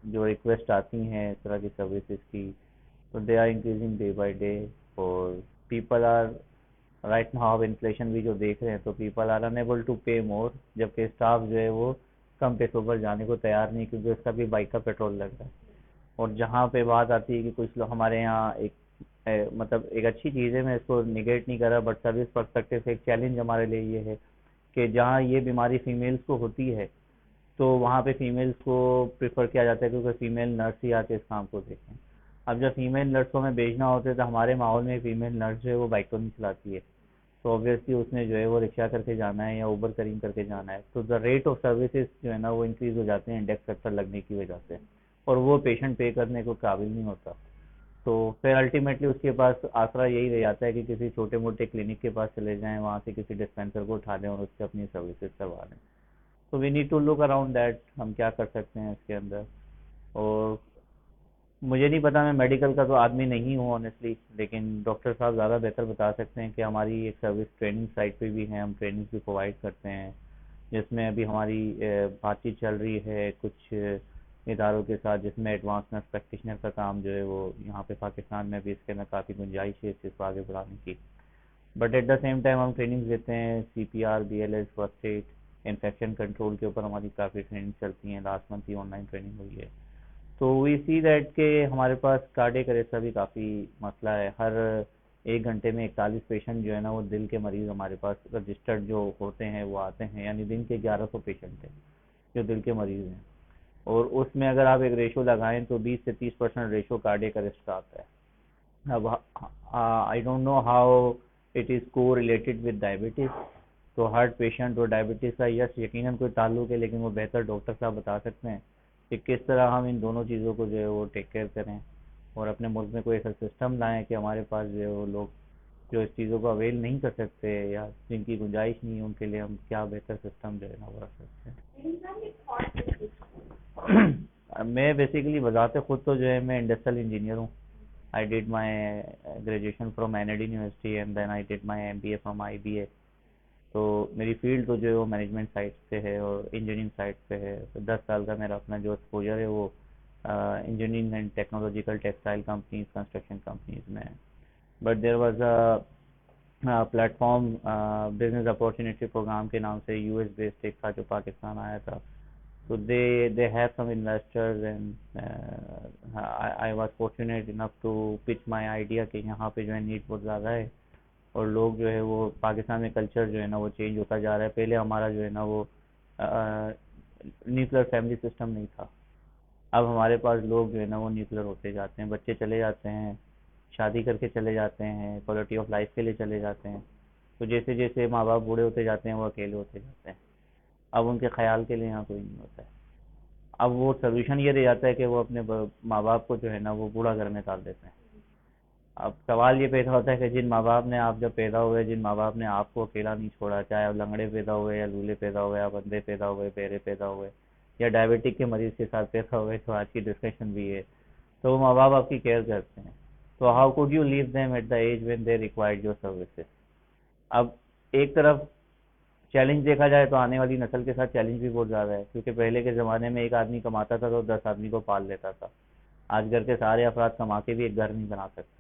जो रिक्वेस्ट आती हैं इस तरह की सर्विसेज की, तो they are increasing day by day. और पीपल आर राइट नाउ, अब इन्फ्लेशन भी जो देख रहे हैं, तो पीपल आर अनएबल टू पे मोर, जबकि स्टाफ जो है वो कम पैसों पर जाने को तैयार नहीं, क्योंकि उसका भी बाइक का पेट्रोल लग रहा है। और जहाँ पे बात आती है कि कुछ लोग हमारे यहाँ एक मतलब एक अच्छी चीज़ है, मैं इसको निगेट नहीं कर रहा, बट सर्विस पर्सपेक्टिव से एक चैलेंज हमारे लिए ये है कि जहाँ ये बीमारी फीमेल्स को होती है, तो वहाँ पे फीमेल्स को प्रेफर किया जाता है, क्योंकि फीमेल नर्स ही आके इस काम को देखें। अब जब फीमेल नर्स को हमें भेजना होता है, तो हमारे माहौल में फीमेल नर्स जो है वो बाइक तो नहीं चलाती है, तो ऑब्वियसली उसने जो है वो रिक्शा करके जाना है या उबर करीम करके जाना है, तो द रेट ऑफ सर्विसेज जो है ना वो इंक्रीज हो जाते हैं इंडेक्स फैक्टर लगने की वजह से, और वो पेशेंट पे करने को काबिल नहीं होता। तो फिर अल्टीमेटली उसके पास आसरा यही रह जाता है कि किसी छोटे मोटे क्लिनिक के पास चले जाएं, वहाँ से किसी डिस्पेंसर को उठा लें और उससे अपनी सर्विसेज करवा लें। तो we need to look around that, हम क्या कर सकते हैं इसके अंदर। और मुझे नहीं पता, मैं मेडिकल का तो आदमी नहीं हूँ ऑनेस्टली, लेकिन डॉक्टर साहब ज़्यादा बेहतर बता सकते हैं कि हमारी एक सर्विस ट्रेनिंग साइट पे भी है, हम ट्रेनिंग भी प्रोवाइड करते हैं, जिसमें अभी हमारी बातचीत चल रही है कुछ इदारों के साथ, जिसमें एडवांस नर्स प्रैक्टिशनर का काम जो है वो यहाँ पे पाकिस्तान में भी इसके अंदर काफ़ी गुंजाइश है इस चीज़ को आगे बढ़ाने की। But at the same time हम ट्रेनिंग देते हैं CPR, BLS, first aid, infection control के ऊपर हमारी काफ़ी ट्रेनिंग चलती हैं। लास्ट मंथ ही ऑनलाइन ट्रेनिंग हुई है। तो वी सी दैट के हमारे पास कार्डियक अरेस्ट का भी काफ़ी मसला है। हर 1 घंटे में 41 पेशेंट जो है ना वो दिल के मरीज़ हमारे पास रजिस्टर्ड जो होते हैं वो आते हैं, यानी दिन के 1100 पेशेंट हैं जो दिल के मरीज़ हैं। और उसमें अगर आप एक रेशो लगाएं तो 20 से 30% रेशो कार्डियक अरेस्ट का आता है। अब I don't know how it is को रिलेटेड विद डायबिटीज़, तो हार्ट पेशेंट और डायबिटीज़ का यस यकीनन कोई ताल्लुक है, लेकिन वो बेहतर डॉक्टर साहब बता सकते हैं कि किस तरह हम इन दोनों चीज़ों को जो है वो टेक केयर करें, और अपने मुल्क में कोई ऐसा सिस्टम लाएं कि हमारे पास जो है वो लोग जो इस चीज़ों को अवेल नहीं कर सकते या जिनकी गुंजाइश नहीं है, उनके लिए हम क्या बेहतर सिस्टम जो है ना वो रख सकते हैं। मैं बेसिकली बजाते खुद तो जो है मैं इंडस्ट्रियल इंजीनियर हूँ। I did my graduation from NID university and then I did my MBA from IBA। तो मेरी फील्ड तो जो है वो मैनेजमेंट साइड पे है और इंजीनियरिंग साइड पे है। तो 10 साल का मेरा अपना जो एक्सपोजर है वो engineering and technological textile companies, construction companies में है। But there was a platform business opportunity program के नाम से US बेस्ड एक था जो पाकिस्तान आया था। So they have some investors and I was fortunate enough to pitch my idea कि यहाँ पे जो है नीड बहुत ज़्यादा है और लोग जो है वो पाकिस्तान में कल्चर जो है ना वो चेंज होता जा रहा है। पहले हमारा जो है ना वो न्यूक्लियर फैमिली सिस्टम नहीं था, अब हमारे पास लोग जो है ना वो न्यूक्लियर होते जाते हैं, बच्चे चले जाते हैं, शादी करके चले जाते हैं, क्वालिटी ऑफ लाइफ के लिए चले जाते हैं। तो जैसे जैसे माँ बाप बूढ़े होते जाते हैं वो अकेले होते जाते हैं, अब उनके ख्याल के लिए यहाँ कोई नहीं होता है। अब वो सोल्यूशन ये रह जाता है कि वो अपने माँ बाप को जो है ना वो बूढ़ा घर में डाल देते हैं। अब सवाल ये पैदा होता है कि जिन माँ बाप ने आप जब पैदा हुए, जिन माँ बाप ने आपको अकेला नहीं छोड़ा, चाहे आप लंगड़े पैदा हुए या लूले पैदा हुए, आप अंधे पैदा हुए, बहरे पैदा हुए या डायबिटिक के मरीज के साथ पैदा हुए, तो आज की डिस्कशन भी है, तो वो माँ बाप आपकी केयर करते हैं। तो how could you leave them at the age when they required your services. अब एक तरफ चैलेंज देखा जाए तो आने वाली नस्ल के साथ चैलेंज भी बहुत ज़्यादा है, क्योंकि पहले के ज़माने में एक आदमी कमाता था तो 10 आदमी को पाल लेता था। आज घर के सारे अफराद कमा के भी एक घर नहीं बना सकते।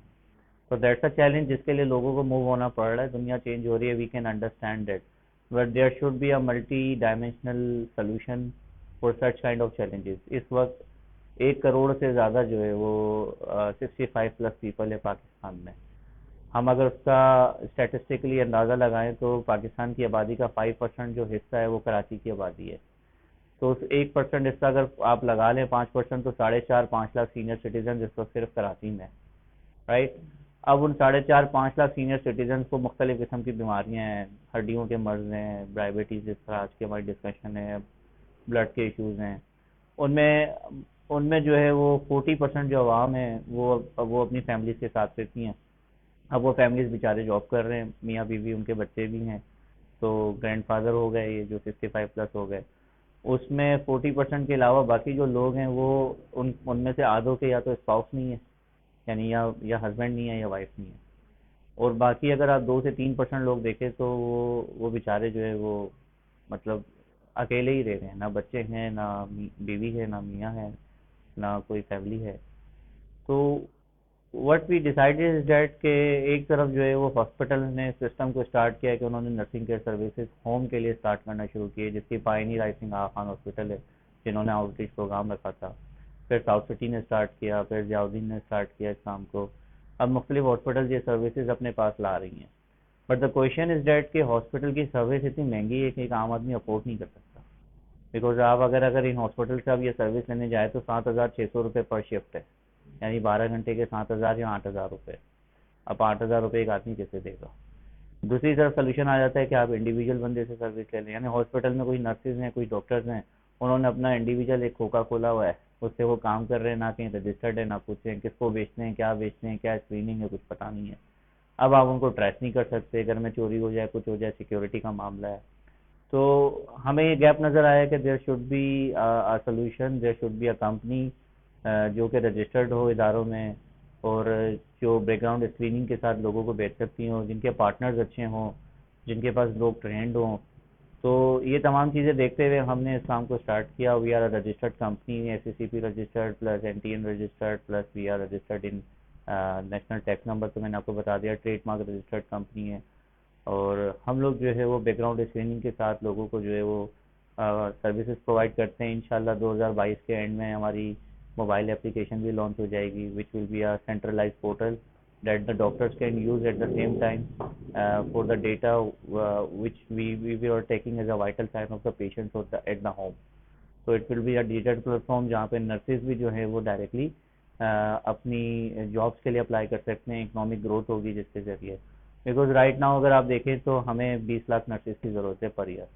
तो दैट्स अ चैलेंज जिसके लिए लोगों को मूव होना पड़ रहा है। दुनिया चेंज हो रही है, we can understand that, but there should be a multi dimensional solution for such kind of challenges. इस वक्त 1 करोड़ से ज़्यादा जो है वो 65+ पीपल है पाकिस्तान में। हम अगर उसका स्टैटिस्टिकली अंदाज़ा लगाएं तो पाकिस्तान की आबादी का 5% जो हिस्सा है वो कराची की आबादी है। तो उस 1% हिस्सा अगर आप लगा लें 5%, तो 4.5-5 लाख सीनियर सिटीजन इस वक्त सिर्फ कराची में, राइट। अब उन 4.5-5 लाख सीनियर सिटीजन को मुख्तलिफ किस्म की बीमारियां हैं, हड्डियों के मर्ज हैं, डायबिटीज़ जिस तरह आज की हमारी डिस्कशन है, ब्लड के इश्यूज़ हैं, उनमें उनमें जो है वो 40% जो आवाम है वो अपनी फैमिलीज के साथ रहती हैं। अब वो फैमिलीज बेचारे जॉब कर रहे हैं, मियाँ बीवी उनके बच्चे भी हैं, तो ग्रैंडफादर हो गए ये जो 65+ हो गए। उसमें 40% के अलावा बाकी जो लोग हैं वो उनमें से आधों के या तो स्पाउस नहीं है, यानी या हस्बैंड नहीं है या वाइफ नहीं है, और बाकी अगर आप 2 से 3% लोग देखें तो वो बेचारे जो है वो मतलब अकेले ही रह रहे हैं, ना बच्चे हैं, ना बीवी है, ना मियाँ है, ना कोई फैमिली है। तो what we decided is that के एक तरफ जो है वो हॉस्पिटल ने सिस्टम को स्टार्ट किया कि उन्होंने नर्सिंग केयर सर्विसेज होम के लिए स्टार्ट करना शुरू किए, जिसकी pioneer I think Aga Khan hospital है जिन्होंने आउटरीच प्रोग्राम रखा था। फिर साउथ सिटी ने स्टार्ट किया, फिर जियाउद्दीन ने स्टार्ट किया इस काम को। अब मुख्तलिफ हॉस्पिटल ये सर्विसेज अपने पास ला रही हैं, but the question is that कि हॉस्पिटल की सर्विस इतनी महंगी है कि एक आम आदमी अफोर्ड नहीं कर सकता। बिकॉज आप अगर इन हॉस्पिटल से आप ये सर्विस लेने जाए तो 7,600 रुपये पर शिफ्ट है, यानी 12 घंटे के 7,000 या 8,000 रुपये। अब 8,000 रुपये एक आदमी कैसे देगा। दूसरी तरफ सोल्यूशन आ जाता है कि आप इंडिविजुअल बंदे से सर्विस ले लें, यानी हॉस्पिटल में कोई नर्सेज हैं, कोई डॉक्टर्स हैं, उन्होंने अपना इंडिविजुअल एक खोखा खोला हुआ है, उससे वो काम कर रहे हैं, ना कहीं रजिस्टर्ड है, ना कुछ है, किसको बेचते हैं, क्या स्क्रीनिंग है, कुछ पता नहीं है। अब आप उनको ट्रैस नहीं कर सकते, घर में चोरी हो जाए, कुछ हो जाए, सिक्योरिटी का मामला है। तो हमें ये गैप नज़र आया कि there should be a solution, there should be a company जो कि रजिस्टर्ड हो इदारों में, और जो बैकग्राउंड स्क्रीनिंग के साथ लोगों को बेच सकती हों, जिनके पार्टनर्स अच्छे हों, जिनके पास लोग ट्रेंड हों। तो ये तमाम चीज़ें देखते हुए हमने इस काम को स्टार्ट किया। We are a registered company, SCCP registered plus NTN registered plus we are registered in national tax number, तो मैंने आपको बता दिया, ट्रेडमार्क रजिस्टर्ड कंपनी है। और हम लोग जो है वो बैकग्राउंड स्क्रीनिंग के साथ लोगों को जो है वो सर्विसेज प्रोवाइड करते हैं। इंशाल्लाह 2022 के एंड में हमारी मोबाइल एप्लीकेशन भी लॉन्च हो जाएगी, which will be a centralised portal that the doctors can use at the same time for the data which we are taking as a vital sign of the patients at the home. So it will be a digital platform जहाँ पे nurses भी जो है वो directly अपनी jobs के लिए apply कर सकते हैं, इकोनॉमिक ग्रोथ होगी जिसके ज़रिए। बिकॉज राइट नाउ अगर आप देखें तो हमें 20 लाख नर्सेज की ज़रूरत है पर ईयर,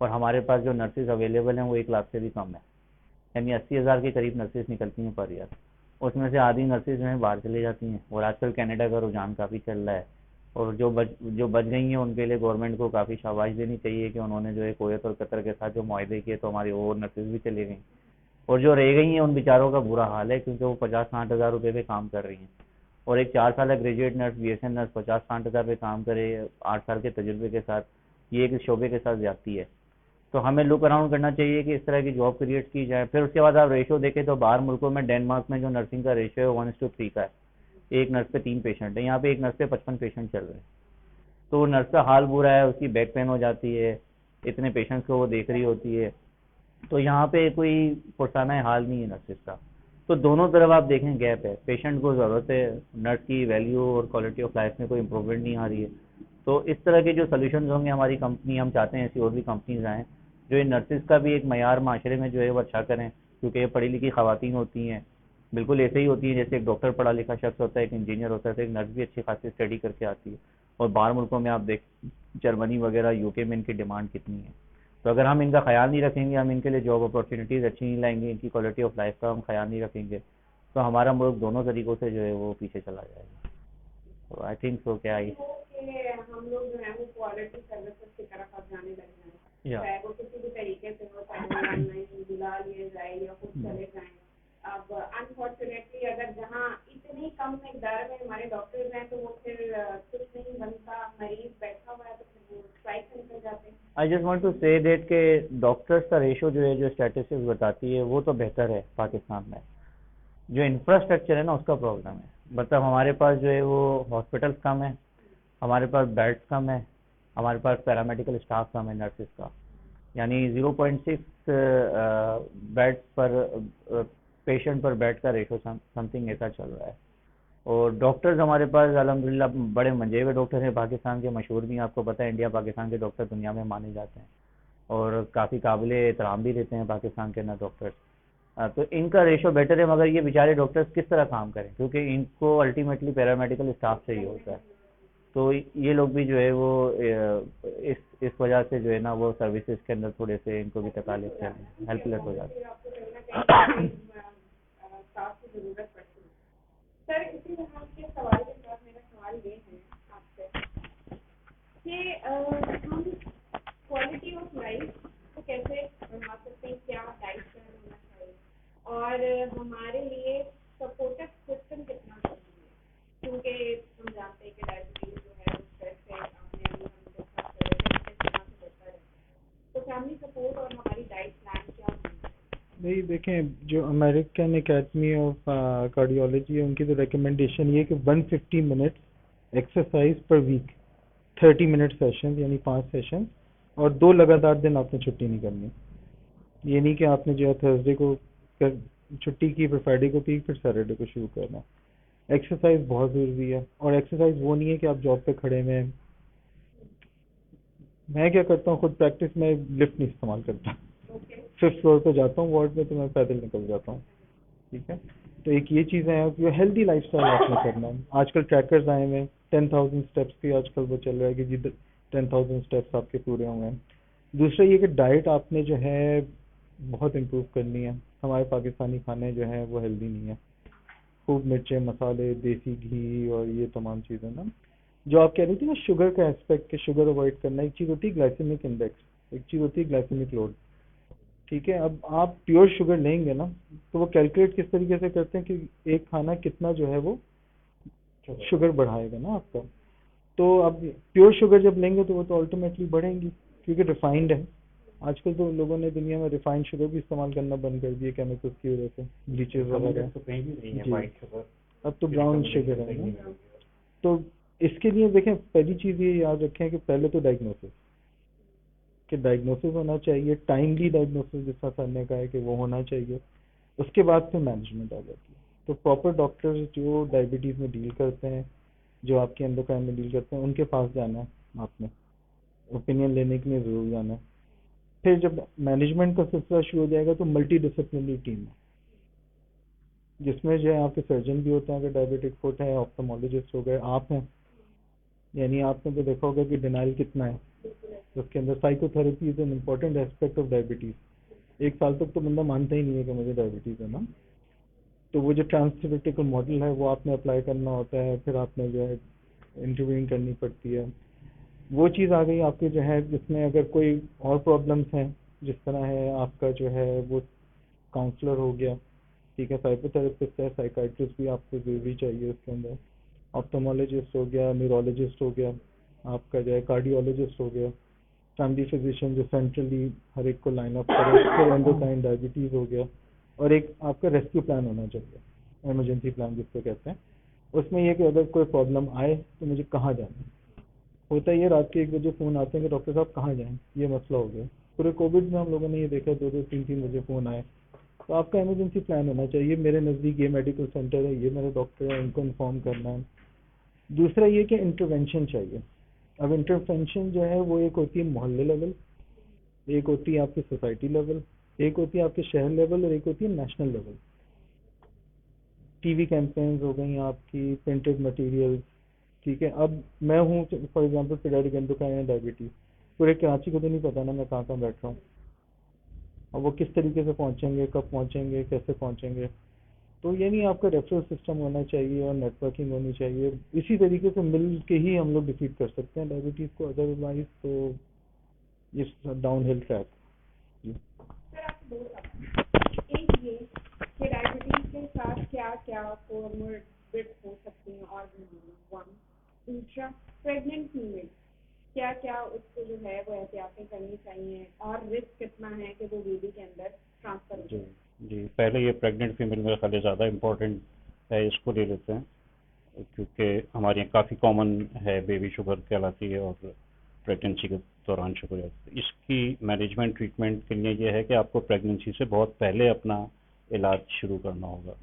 और हमारे पास जो नर्सेज अवेलेबल हैं वो 1 लाख से भी कम है, यानी 80,000 के करीब नर्सेज निकलती हैं पर ईयर। उसमें से आधी नर्सेज जो हैं बाहर चली जाती हैं, और आजकल कनाडा का रुझान काफ़ी चल रहा है। और जो बच गई हैं उनके लिए गवर्नमेंट को काफ़ी शाबाश देनी चाहिए कि उन्होंने जो है कुवैत और कतर के साथ जो मुआहदे किए, तो हमारी और नर्सेज भी चली गई, और जो रह गई हैं उन बेचारों का बुरा हाल है, क्योंकि वो 50-60 हज़ार रुपये पे काम कर रही हैं। और एक 4 साल ग्रेजुएट नर्स, BSN नर्स 50-60 हज़ार पे काम करे 8 साल के तजुर्बे के साथ, ये एक शोबे के साथ ज्यादती है। तो हमें लुक अराउंड करना चाहिए कि इस तरह की जॉब क्रिएट की जाए। फिर उसके बाद आप रेशो देखें तो बाहर मुल्कों में, डेनमार्क में जो नर्सिंग का रेशो है 1:3 का है, एक नर्स पे 3 पेशेंट है। यहाँ पे एक नर्स पे 55 पेशेंट चल रहे हैं। तो नर्स का हाल बुरा है, उसकी बैक पेन हो जाती है, इतने पेशेंट्स को वो देख रही होती है। तो यहाँ पे कोई पुरसाना हाल नहीं है नर्सिस का। तो दोनों तरफ आप देखें गैप है, पेशेंट को ज़रूरत है, नर्स की वैल्यू और क्वालिटी ऑफ लाइफ में कोई इम्प्रूवमेंट नहीं आ रही है। तो इस तरह के जो सोल्यूशन होंगे हमारी कंपनी, हम चाहते हैं ऐसी और भी कंपनीज आएँ जो इन नर्सिस का भी एक मयार माशरे में जो है वो अच्छा करें, क्योंकि ये पढ़ी लिखी खवातीन होती हैं, बिल्कुल ऐसे ही होती हैं जैसे एक डॉक्टर पढ़ा लिखा शख्स होता है, एक इंजीनियर होता है, तो एक नर्स भी अच्छी खासी स्टडी करके आती है। और बाहर मुल्कों में आप देख, जर्मनी वगैरह UK में इनकी डिमांड कितनी है। तो अगर हम इनका ख्याल नहीं रखेंगे, हम इनके लिए जॉब अपॉर्चुनिटीज़ अच्छी नहीं लाएंगे, इनकी क्वालिटी ऑफ लाइफ का हम ख्याल नहीं रखेंगे, तो हमारा मुल्क दोनों तरीक़ों से जो है वो पीछे चला जाएगा। तो आई थिंक सो क्या हम लोग जो है वो क्वालिटी सर्विसेज की तरफ अब जाने लग जाए, चाहे वो किसी भी तरीके से हो, चाहे ऑनलाइन बुला लिए जाए या खुद चले जाएं। अब अनफॉर्चुनेटली अगर जहाँ इतनी कम मिकदार में हमारे डॉक्टर्स हैं तो वो फिर कुछ नहीं बनता, मरीज बैठा हुआ है तो फिर वो स्ट्राइक से निकल जाते हैं। I just want to say that के डॉक्टर्स का रेशो जो है, जो स्टैटिस्टिक्स बताती है वो तो बेहतर है पाकिस्तान में, जो इंफ्रास्ट्रक्चर है ना उसका प्रॉब्लम है। मतलब हमारे पास जो है वो हॉस्पिटल्स कम है, हमारे पास बेड्स कम है, हमारे पास पैरामेडिकल स्टाफ कम है नर्सिस का, यानी 0.6 बेड पर पेशेंट पर बेड का रेशो समथिंग ऐसा चल रहा है। और डॉक्टर्स हमारे पास अल्हम्दुलिल्लाह बड़े मंजे हुए डॉक्टर हैं पाकिस्तान के, मशहूर भी हैं, आपको पता है इंडिया पाकिस्तान के डॉक्टर दुनिया में माने जाते हैं और काफ़ी काबिल एहतराम भी रहते हैं पाकिस्तान के ना डॉक्टर्स। तो इनका रेशो बेटर है, मगर ये बेचारे डॉक्टर्स किस तरह काम करें, क्योंकि इनको अल्टीमेटली पैरामेडिकल स्टाफ चाहिए होता है। तो ये लोग भी जो है वो इस वजह से जो है ना वो सर्विसेज के अंदर थोड़े से इनको भी तकालीफ से हेल्पलेस हो जाते हैं। सर इसी तरह के सवाल के साथ मेरा सवाल ये है आपसे कि हम क्वालिटी ऑफ लाइफ को कैसे बढ़ा सकते हैं, क्या डाइट प्लान होना चाहिए, और हमारे लिए सपोर्टिव सिस्टम कितना जरूरी है, क्योंकि हम जानते हैं कि डायबिटीज जो है स्ट्रेस से अपने अंदर हम डिस्कस कर रहे हैं, तो फैमिली सपोर्ट रिपोर्ट और हमारी डाइट प्लान क्या होगी? नहीं देखें, जो अमेरिकन एकेडमी ऑफ कार्डियोलॉजी है उनकी तो रिकमेंडेशन ये है कि 150 minutes exercise per week, 30 minute session यानी 5 सेशन, और 2 लगातार दिन आपने छुट्टी नहीं करनी। ये नहीं कि आपने जो है थर्सडे को छुट्टी की, फिर फ्राइडे को की, फिर सैटरडे को शुरू करना। एक्सरसाइज बहुत ज़रूरी है, और एक्सरसाइज वो नहीं है कि आप जॉब पे खड़े में। मैं क्या करता हूँ खुद प्रैक्टिस में, लिफ्ट नहीं इस्तेमाल करता, 5th फ्लोर पे जाता हूँ वार्ड में, तो मैं पैदल निकल जाता हूँ। ठीक है, तो एक ये चीज़ें हैं कि हेल्दी लाइफस्टाइल आपने करना है। आजकल ट्रैकर्स आए हुए हैं, 10,000 स्टेप्स भी आजकल वो चल रहा है कि जी 10,000 स्टेप्स आपके पूरे हुए हैं। दूसरा ये कि डाइट आपने जो है बहुत इम्प्रूव करनी है। हमारे पाकिस्तानी खाने जो हैं वो हेल्दी नहीं है, खूब मिर्चें, मसाले, देसी घी और ये तमाम चीज़ें ना। जो आप कह रही थी ना शुगर का एस्पेक्ट, के शुगर अवॉइड करना, एक चीज़ होती है ग्लाइसेमिक इंडेक्स, एक चीज़ होती है ग्लाइसेमिक लोड। ठीक है, अब आप प्योर शुगर लेंगे ना तो वो कैलकुलेट किस तरीके से करते हैं कि एक खाना कितना जो है वो शुगर बढ़ाएगा ना आपका। तो अब प्योर शुगर जब लेंगे तो वो तो अल्टीमेटली बढ़ेंगी, क्योंकि रिफाइंड है। आजकल तो लोगों ने दुनिया में रिफाइंड शुगर भी इस्तेमाल करना बंद कर दिए केमिकल्स की वजह से, ब्लीचेस वगैरह। तो कहीं भी नहीं है जी। वाइट शुगर, अब तो ब्राउन शुगर है ना। तो इसके लिए देखें, पहली चीज़ ये याद रखें कि पहले तो डायग्नोसिस, कि डायग्नोसिस होना चाहिए, टाइमली डायग्नोसिस, जिसका सर ने कहा है कि वो होना चाहिए। उसके बाद फिर मैनेजमेंट आ जाती है। तो प्रॉपर डॉक्टर्स जो डायबिटीज़ में डील करते हैं, जो आपके एंडोक्राइन में डील करते हैं, उनके पास जाना है आपने, ओपिनियन लेने के लिए ज़रूर जाना है। फिर जब मैनेजमेंट का सिलसिला शुरू हो जाएगा तो मल्टी डिसिप्लिनरी टीम है, जिसमें जो है आपके सर्जन भी होते हैं अगर डायबिटिक फुट है, ऑप्थेमोलॉजिस्ट हो गए, आप हैं, यानी आपने तो देखा होगा कि डिनाइल कितना है। तो उसके अंदर psychotherapy is an important aspect of diabetes. 1 साल तक तो बंदा मानता ही नहीं है कि मुझे डायबिटीज़ है ना। तो वो जो ट्रांसथेरेपिटिकल मॉडल है वो आपने अप्लाई करना होता है, फिर आपने जो है इंटरव्यूइंग करनी पड़ती है। वो चीज़ आ गई आपके जो है, जिसमें अगर कोई और प्रॉब्लम्स हैं, जिस तरह है आपका जो है वो काउंसलर हो गया, ठीक है, साइकोथेरेपिस्ट है, साइकाइट्रिस्ट भी आपको ज़रूरी चाहिए उसके अंदर, ऑप्थेमोलॉजिस्ट हो गया, न्यूरोलॉजिस्ट हो गया, आपका जो है कार्डियोलॉजिस्ट हो गया, फैमिली फिजिशियन जो सेंट्रली हर एक को लाइन अप करे, फिर एंडोक्राइन डायबिटीज़ हो गया, और एक आपका रेस्क्यू प्लान होना चाहिए, इमरजेंसी प्लान जिसको कहते हैं। उसमें यह कि अगर कोई प्रॉब्लम आए तो मुझे कहाँ जाना है। होता ये रात के 1 बजे फ़ोन आते हैं कि डॉक्टर साहब कहाँ जाएं, ये मसला हो गया। पूरे कोविड में हम लोगों ने ये देखा, 2-2, 3-3 बजे फ़ोन आए। तो आपका इमरजेंसी प्लान होना चाहिए, मेरे नज़दीक ये मेडिकल सेंटर है, ये मेरे डॉक्टर है, इनको इन्फॉर्म करना है। दूसरा ये कि इंटरवेंशन चाहिए। अब इंटरवेंशन जो है वो एक होती है मोहल्ले लेवल, एक होती है आपकी सोसाइटी लेवल, एक होती है आपके शहर लेवल, और एक होती है नेशनल लेवल। टीवी कैंपेन्स हो गई आपकी, प्रिंटेड मटेरियल, ठीक है। अब मैं हूँ for example periodic endocrine diabetes, पूरे कराची को तो नहीं पता ना मैं कहाँ कहाँ बैठ रहा हूँ, और वो किस तरीके से पहुँचेंगे, कब पहुँचेंगे, कैसे पहुँचेंगे। तो ये नहीं, आपका रेफरल सिस्टम होना चाहिए और नेटवर्किंग होनी चाहिए। इसी तरीके से मिल के ही हम लोग डिफीट कर सकते हैं डायबिटीज़ को, अदरवाइज तो ये डाउन हिल ट्रैक। सर आपसे 2 सवाल, एक ये कि डायबिटीज के साथ क्या क्या कोमोर्बिड हो सकती हैं और बीमारियां, 1। दूसरा, प्रेग्नेंट फीमेल क्या क्या उसको जो है वो एहतियातें करनी चाहिए, और रिस्क कितना है कि वो बेबी के अंदर ट्रांसफर हो जाए? जी पहले ये प्रेग्नेंट फीमेल मेरे ख्याल ज़्यादा इम्पोर्टेंट है, इसको ले लेते हैं, क्योंकि हमारे यहाँ काफ़ी कॉमन है, बेबी शुगर कहलाती है और प्रेगनेंसी के दौरान शुगर जाती है। इसकी मैनेजमेंट ट्रीटमेंट के लिए ये है कि आपको प्रेगनेंसी से बहुत पहले अपना इलाज शुरू करना होगा।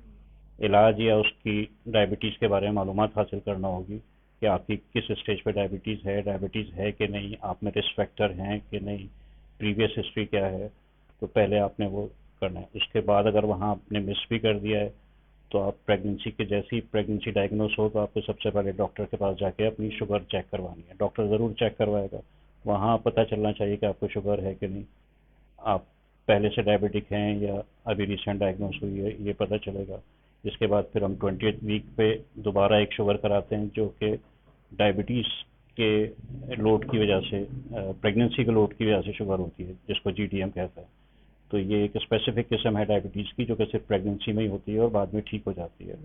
इलाज या उसकी डायबिटीज़ के बारे में मालूमात हासिल करना होगी कि आपकी किस स्टेज पे डायबिटीज़ है कि नहीं, आप में रिस्क फैक्टर हैं कि नहीं, प्रीवियस हिस्ट्री क्या है, तो पहले आपने वो करना है। उसके बाद अगर वहाँ आपने मिस भी कर दिया है तो आप प्रेगनेंसी के जैसे ही प्रेगनेंसी डायग्नोस हो तो आपको सबसे पहले डॉक्टर के पास जाके अपनी शुगर चेक करवानी है। डॉक्टर ज़रूर चेक करवाएगा, वहाँ पता चलना चाहिए कि आपको शुगर है कि नहीं, आप पहले से डायबिटिक हैं या अभी रिसेंट डायग्नोस हुई है, ये पता चलेगा। इसके बाद फिर हम 20th वीक पे दोबारा एक शुगर कराते हैं, जो कि डायबिटीज़ के लोड की वजह से, प्रेगनेंसी के लोड की वजह से शुगर होती है, जिसको GDM कहता है। तो ये एक स्पेसिफिक किस्म है डायबिटीज़ की, जो कि सिर्फ प्रेगनेंसी में ही होती है और बाद में ठीक हो जाती है।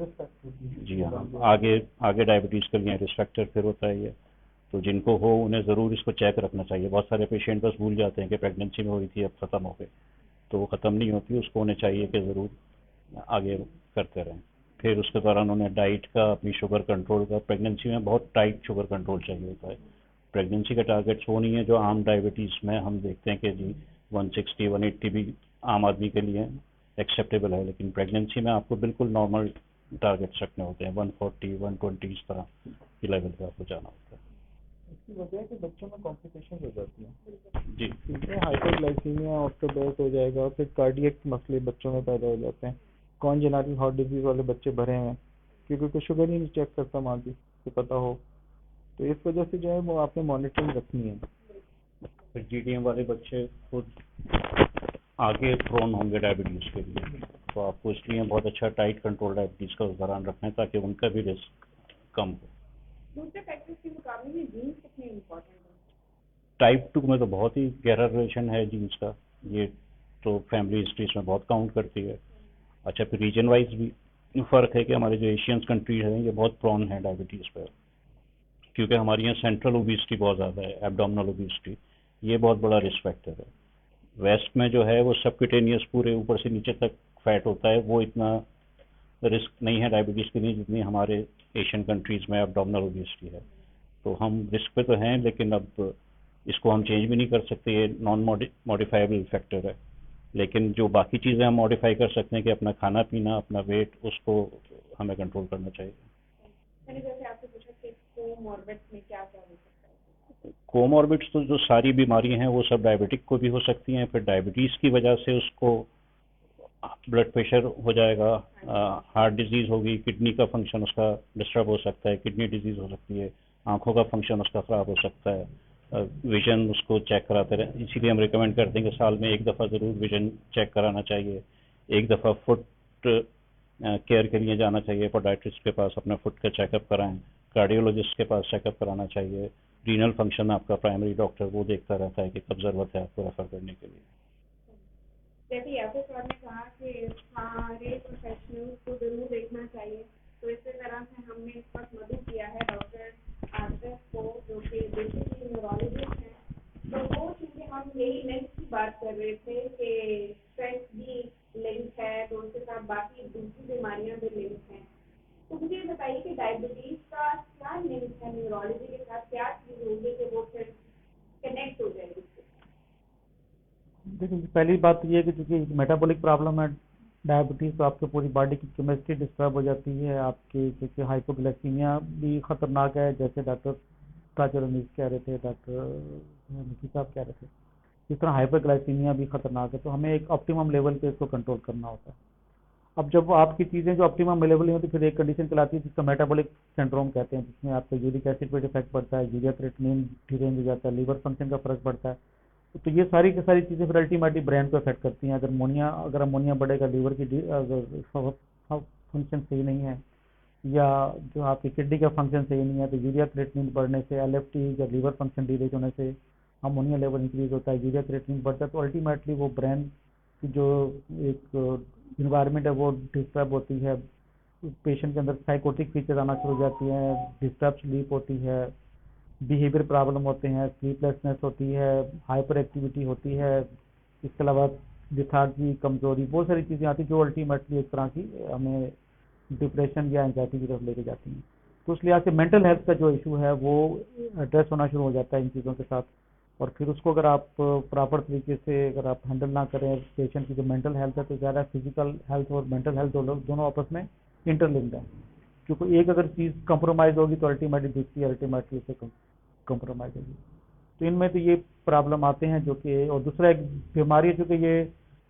जी हाँ, आगे आगे डायबिटीज़ के लिए रिस्क फैक्टर फिर होता है ये। तो जिनको हो उन्हें ज़रूर इसको चेक रखना चाहिए। बहुत सारे पेशेंट बस भूल जाते हैं कि प्रेगनेंसी में हुई थी अब ख़त्म हो गई, तो वो ख़त्म नहीं होती, उसको उन्हें चाहिए कि ज़रूर आगे करते रहें। फिर उसके दौरान उन्हें डाइट का, अपनी शुगर कंट्रोल का, प्रेगनेंसी में बहुत टाइट शुगर कंट्रोल चाहिए होता है। प्रेगनेंसी का टारगेट्स वो नहीं है जो आम डायबिटीज़ में हम देखते हैं कि जी 160 180 भी आम आदमी के लिए एक्सेप्टेबल है, लेकिन प्रेगनेंसी में आपको बिल्कुल नॉर्मल टारगेट्स रखने होते हैं, 140 120 इस तरह की लेवल पे आपको जाना होता है। इसकी वजह है कि बच्चों में कॉम्प्लिकेशन हो जाती है जी ठीक है, हाइपरग्लाइसीमिया ऑफ द बर्थ हो जाएगा, फिर कार्डियक मसले बच्चों में पैदा हो जाते हैं, कॉन्जेनिटल हार्ट डिजीज वाले बच्चे भरे हैं क्योंकि कोई शुगर ही नहीं चेक करता माँ की, तो पता हो। तो इस वजह से जो है वो आपने मॉनिटरिंग रखनी है। फिर जीडीएम वाले बच्चे खुद आगे प्रोन होंगे डायबिटीज़ के लिए, तो आपको इसलिए बहुत अच्छा टाइट कंट्रोल डायबिटीज़ का उस दौरान रखना है ताकि उनका भी रिस्क कम हो। दूसरे फैक्टर्स के मुकाबले में जीन्स कितने इम्पोर्टेंट हैं? टाइप 2 में तो बहुत ही गहरा रिलेशन है जीन्स का, ये तो फैमिली हिस्ट्रीज में बहुत काउंट करती है। अच्छा, फिर रीजन वाइज भी फ़र्क है कि हमारे जो एशियन कंट्रीज हैं ये बहुत प्रोन है डायबिटीज़ पर, क्योंकि हमारे यहाँ सेंट्रल ओबिसिटी बहुत ज़्यादा है, एब्डोमिनल ओबिसिटी, ये बहुत बड़ा रिस्क फैक्टर है। वेस्ट में जो है वो सबक्यूटेनियस पूरे ऊपर से नीचे तक फैट होता है, वो इतना रिस्क नहीं है डायबिटीज़ के लिए जितनी हमारे एशियन कंट्रीज़ में एब्डोमिनल ओबिसिटी है। तो हम रिस्क पे तो हैं, लेकिन अब इसको हम चेंज भी नहीं कर सकते, ये नॉन मॉडिफाइबल फैक्टर है। लेकिन जो बाकी चीज़ें हम मॉडिफाई कर सकते हैं कि अपना खाना पीना, अपना वेट, उसको हमें कंट्रोल करना चाहिए। मैंने जैसे आपसे पूछा कि कोमॉर्बिड्स में क्या क्या हो सकता है? कोमॉर्बिड्स तो जो सारी बीमारी हैं वो सब डायबिटिक को भी हो सकती हैं, फिर डायबिटीज़ की वजह से उसको ब्लड प्रेशर हो जाएगा, हार्ट डिजीज़ होगी, किडनी का फंक्शन उसका डिस्टर्ब हो सकता है, किडनी डिजीज़ हो सकती है, आंखों का फंक्शन उसका ख़राब हो सकता है, विजन उसको चेक कराते रहे। इसीलिए हम रिकमेंड करते हैं कि साल में एक दफ़ा ज़रूर विजन चेक कराना चाहिए, एक दफ़ा फुट केयर के लिए जाना चाहिए, पोडाइट्रिस्ट के पास अपना फुट का चेकअप कराएं, कार्डियोलॉजिस्ट के पास चेकअप कराना चाहिए। रीनल फंक्शन आपका प्राइमरी डॉक्टर वो देखता रहता है कि कब ज़रूरत है आपको रेफ़र करने के लिए। जैसे यासर सर ने कहा कि सारे प्रोफेशनल्स को जरूर देखना चाहिए, तो इसी तरह से हमने इस वक्त मदद किया है डॉक्टर आसिफ को, जो कि बेसिकली न्यूरोलॉजिस्ट हैं। तो वो चीज़ें हम यही लिंक की बात कर रहे थे कि स्ट्रेस भी लिंक है, तो उसके साथ बाकी दूसरी बीमारियां भी लिंक हैं। तो मुझे ये बताइए कि डायबिटीज़ का क्या लिंक है न्यूरोलॉजी के साथ, क्या चीज़ होगी कि वो फिर कनेक्ट हो जाएगी? देखिए, पहली बात तो ये है कि चूंकि मेटाबॉलिक प्रॉब्लम है डायबिटीज़, तो आपकी पूरी बॉडी की केमिस्ट्री डिस्टर्ब हो जाती है आपकी, क्योंकि हाइपोग्लाइसीमिया भी खतरनाक है, जैसे डॉक्टर ताजुल कह रहे थे, डॉक्टर नकी साहब कह रहे थे, इस तरह हाइपरग्लाइसीमिया भी खतरनाक है। तो हमें एक ऑप्टिमम लेवल पे इसको कंट्रोल करना होता है। अब जब आपकी चीज़ें जो ऑप्टिमम लेवल नहीं होती, फिर एक कंडीशन चलाती है जिसका मेटाबॉलिक सिंड्रोम कहते हैं, जिसमें आपका यूरिक एसिड पर इफेक्ट पड़ता है, यूरिया क्रिएटिनिन डिरेंज हो जाता है, लीवर फंक्शन का फर्क पड़ता है। तो ये सारी की सारी चीज़ें फिर अल्टीमेटली ब्रेन को अफेक्ट करती हैं। अगर अमोनिया बढ़ेगा, लीवर की फंक्शन सही नहीं है, या जो आपकी किडनी का फंक्शन सही नहीं है, तो यूरिया क्रिएटिनिन बढ़ने से, एलएफटी या लीवर फंक्शन डिलेज होने से अमोनिया लेवल इंक्रीज होता है, यूरिया क्रिएटिनिन बढ़ता है, तो अल्टीमेटली वो ब्रेन की जो एक इन्वायरमेंट है वो डिस्टर्ब होती है, पेशेंट के अंदर साइकोटिक फीचर आना शुरू हो जाती हैं, डिस्टर्ब स्लीप होती है, बिहेवियर प्रॉब्लम होते हैं, स्लीपलेसनेस होती है, हाइपर एक्टिविटी होती है, इसके अलावा लिथार्जी, कमजोरी, बहुत सारी चीज़ें आती हैं जो अल्टीमेटली एक तरह की हमें डिप्रेशन या एंजाइटी की तरफ लेके जाती हैं। तो उस लिहाज से मेंटल हेल्थ का जो इशू है वो एड्रेस होना शुरू हो जाता है इन चीज़ों के साथ, और फिर उसको अगर आप प्रॉपर तरीके से अगर आप हैंडल ना करें पेशेंट की जो मेंटल हेल्थ है, तो ज़्यादा फिजिकल हेल्थ और मेंटल हेल्थ दोनों आपस में इंटरलिंक्ड है, क्योंकि एक अगर चीज़ कंप्रोमाइज़ होगी तो अल्टीमेटली दूसरी अल्टीमेटली उसे कंप्रोमाइज़ होगी। तो इनमें तो ये प्रॉब्लम आते हैं जो कि, और दूसरा एक बीमारी है चूँकि ये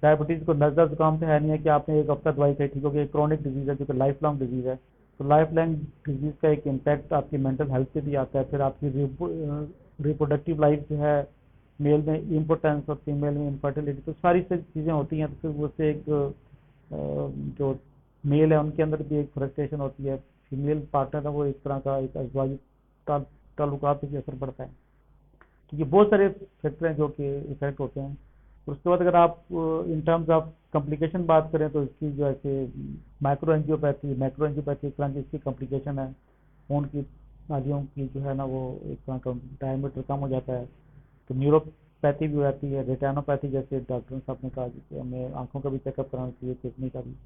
डायबिटीज़ को नज़ला जुकाम से है नहीं है कि आपने एक हफ्ता दवाई खाई ठीक हो गई, एक क्रॉनिक डिजीज़ है जो कि लाइफ लॉन्ग डिजीज़ है। तो लाइफ लॉन्ग डिजीज़ का एक इम्पैक्ट आपकी मेंटल हेल्थ पे भी आता है। फिर आपकी रिप्रोडक्टिव लाइफ जो है, मेल में इम्पोर्टेंस और फीमेल में इनफर्टिलिटी, तो सारी चीज़ें होती हैं। तो फिर उससे एक जो मेल है उनके अंदर भी एक फ्रस्ट्रेशन होती है, फीमेल पार्टनर है वो एक तरह का एक अजवाजी ताल्लुकात पे भी असर पड़ता है। तो ये बहुत सारे फैक्टर हैं जो कि इफेक्ट होते हैं। उसके बाद अगर आप इन टर्म्स ऑफ कॉम्प्लिकेशन बात करें तो इसकी जो है माइक्रो एंजियोपैथी एक तरह की इसकी कॉम्प्लिकेशन है, खून की नालियों की जो है ना वो एक तरह का डायमीटर कम हो जाता है, तो न्यूरोपैथी भी हो जाती है, रेटिनोपैथी जैसे डॉक्टर साहब ने कहा कि हमें आंखों का भी चेकअप कराना चाहिए, किडनी का भी।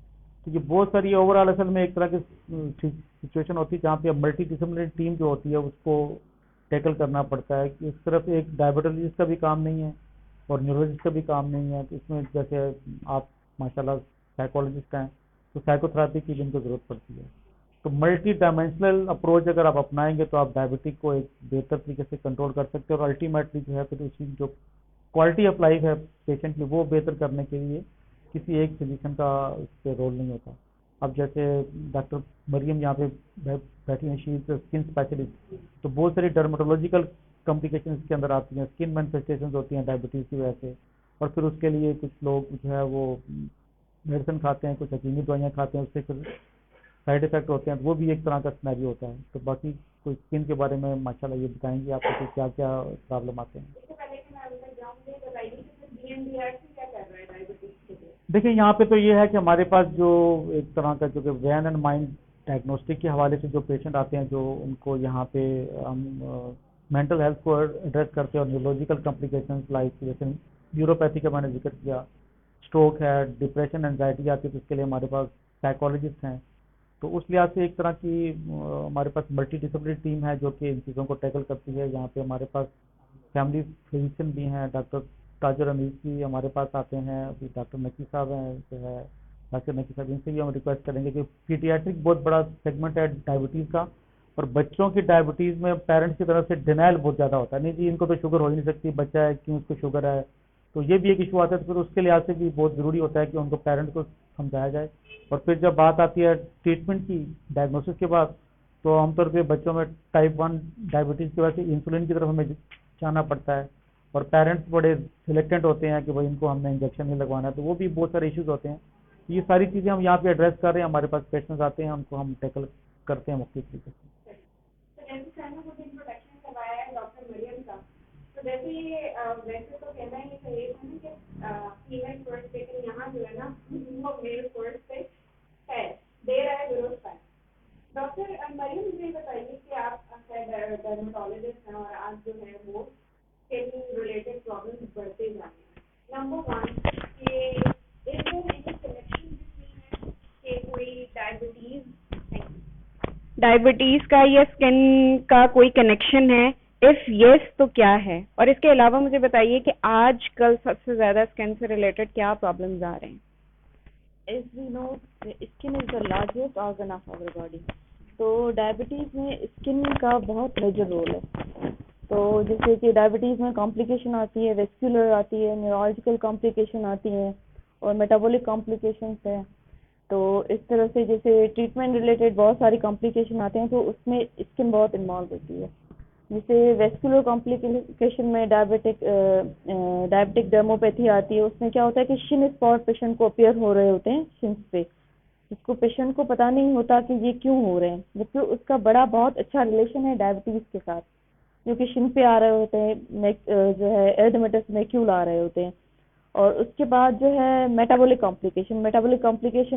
तो ये बहुत सारी ओवरऑल असल में एक तरह की सिचुएशन होती है जहाँ पे मल्टी डिसिप्लिनरी टीम जो होती है उसको टैकल करना पड़ता है कि इस तरफ एक डायबिटोलॉजिस्ट का भी काम नहीं है और न्यूरोलॉजिस्ट का भी काम नहीं है। तो इसमें जैसे आप माशाल्लाह साइकोलॉजिस्ट हैं, तो साइकोथेरेपी की भी इनको ज़रूरत पड़ती है। तो मल्टी डायमेंशनल अप्रोच अगर आप अपनाएंगे तो आप डायबिटिक को एक बेहतर तरीके से कंट्रोल कर सकते हैं और अल्टीमेटली जो है फिर उसकी जो क्वालिटी ऑफ लाइफ है पेशेंट की वो बेहतर करने के लिए किसी एक फिजिशियन का इस पे रोल नहीं होता। अब जैसे डॉक्टर मरियम यहाँ पे बैठी हैं, शी इज स्किन स्पेशलिस्ट, तो बहुत सारी डर्मेटोलॉजिकल कॉम्प्लिकेशन के अंदर आती हैं, स्किन मैनिफेस्टेशन होती हैं डायबिटीज़ की वजह से, और फिर उसके लिए कुछ लोग जो है वो मेडिसिन खाते हैं, कुछ हकीमी दवाइयाँ खाते हैं, उससे फिर साइड इफेक्ट होते हैं, तो वो भी एक तरह का सिनेरियो होता है। तो बाकी कोई स्किन के बारे में माशाल्लाह ये बताएंगे आपको कि क्या क्या प्रॉब्लम आते हैं। देखिए यहाँ पे तो ये है कि हमारे पास जो एक तरह का जो कि ब्रेन एंड माइंड डायग्नोस्टिक के हवाले से जो पेशेंट आते हैं, जो उनको यहाँ पे हम मेंटल हेल्थ को एड्रेस करते हैं और न्यूरोलॉजिकल कॉम्प्लिकेशंस लाइक जैसे न्यूरोपैथी का मैंने जिक्र किया, स्ट्रोक है, डिप्रेशन एंजाइटी आती है, तो उसके लिए हमारे पास साइकोलॉजिस्ट हैं। तो उस लिहाज से एक तरह की हमारे पास मल्टी डिसिप्लिनरी टीम है जो कि इन चीज़ों को टैकल करती है। यहाँ पे हमारे पास फैमिली फिजिशियन भी हैं, डॉक्टर ताजर अमीर जी हमारे पास आते हैं, अभी डॉक्टर नकी साहब हैं जो है, डॉक्टर नकी साहब, इनसे भी हम रिक्वेस्ट करेंगे कि पीडियाट्रिक बहुत बड़ा सेगमेंट है डायबिटीज़ का, और बच्चों की डायबिटीज़ में पेरेंट्स की तरफ से डिनाइल बहुत ज़्यादा होता है, नहीं जी इनको तो शुगर हो ही नहीं सकती, बच्चा है क्यों उसको शुगर है, तो ये भी एक इशू आता है। तो फिर उसके लिहाज से भी बहुत ज़रूरी होता है कि उनको पेरेंट्स को समझाया जाए। और फिर जब बात आती है ट्रीटमेंट की डायग्नोसिस के बाद, तो आमतौर पे बच्चों में टाइप 1 डायबिटीज़ की वजह से इंसुलिन की तरफ हमें जाना पड़ता है, और पेरेंट्स बड़े रिलेक्टेंट होते हैं कि भाई इनको हमने इंजेक्शन नहीं लगवाना है, तो वो भी बहुत सारे इश्यूज होते हैं। ये सारी चीज़ें हम यहाँ पे एड्रेस कर रहे हैं, हमारे पास पेशेंट्स आते हैं, उनको हम टैकल करते हैं मुख्तलिफ तरीके से। डॉक्टर मरियम का, तो जैसे ये वैसे तो कहना ही सही है कि फीमेल फर्स्ट, लेकिन यहाँ जो है ना वो मेल फर्स्ट पे है, दे रहा है विरोध पर। डॉक्टर मरियम मुझे बताइए कि आप डर्मेटोलॉजिस्ट हैं और आज जो है वो स्किन रिलेटेड प्रॉब्लम्स बढ़ते जा रहे हैं। नंबर 1 कि is there any connection between कि कोई डायबिटीज का या स्किन का कोई कनेक्शन है, इफ यस तो क्या है? और इसके अलावा मुझे बताइए कि आजकल सबसे ज्यादा स्किन से रिलेटेड क्या प्रॉब्लम्स आ रहे हैं? As we know, skin is the largest organ of our body. तो डायबिटीज़ में स्किन का बहुत मेजर रोल है। तो जैसे कि डायबिटीज़ में कॉम्प्लिकेशन आती है, वेस्कुलर आती है, न्यूरोलॉजिकल कॉम्प्लिकेशन आती है और मेटाबॉलिक कॉम्प्लिकेशंस है। तो इस तरह से जैसे ट्रीटमेंट रिलेटेड बहुत सारी कॉम्प्लिकेशन आते हैं, तो उसमें स्किन बहुत इन्वॉल्व होती है। जैसे वेस्कुलर कॉम्प्लिकेशन में डायबिटिक डर्मोपैथी आती है। उसमें क्या होता है कि शिन स्पॉट पेशेंट को अपीयर हो रहे होते हैं शिन्स पे, जिसको पेशेंट को पता नहीं होता कि ये क्यों हो रहे हैं, जबकि उसका बड़ा बहुत अच्छा रिलेशन है डायबिटीज़ के साथ, जो कि शिन पे आ रहे होते हैं, जो है एरिथमेटस मैक्यूल आ रहे होते हैं। और उसके बाद जो है मेटाबॉलिक कॉम्प्लिकेशन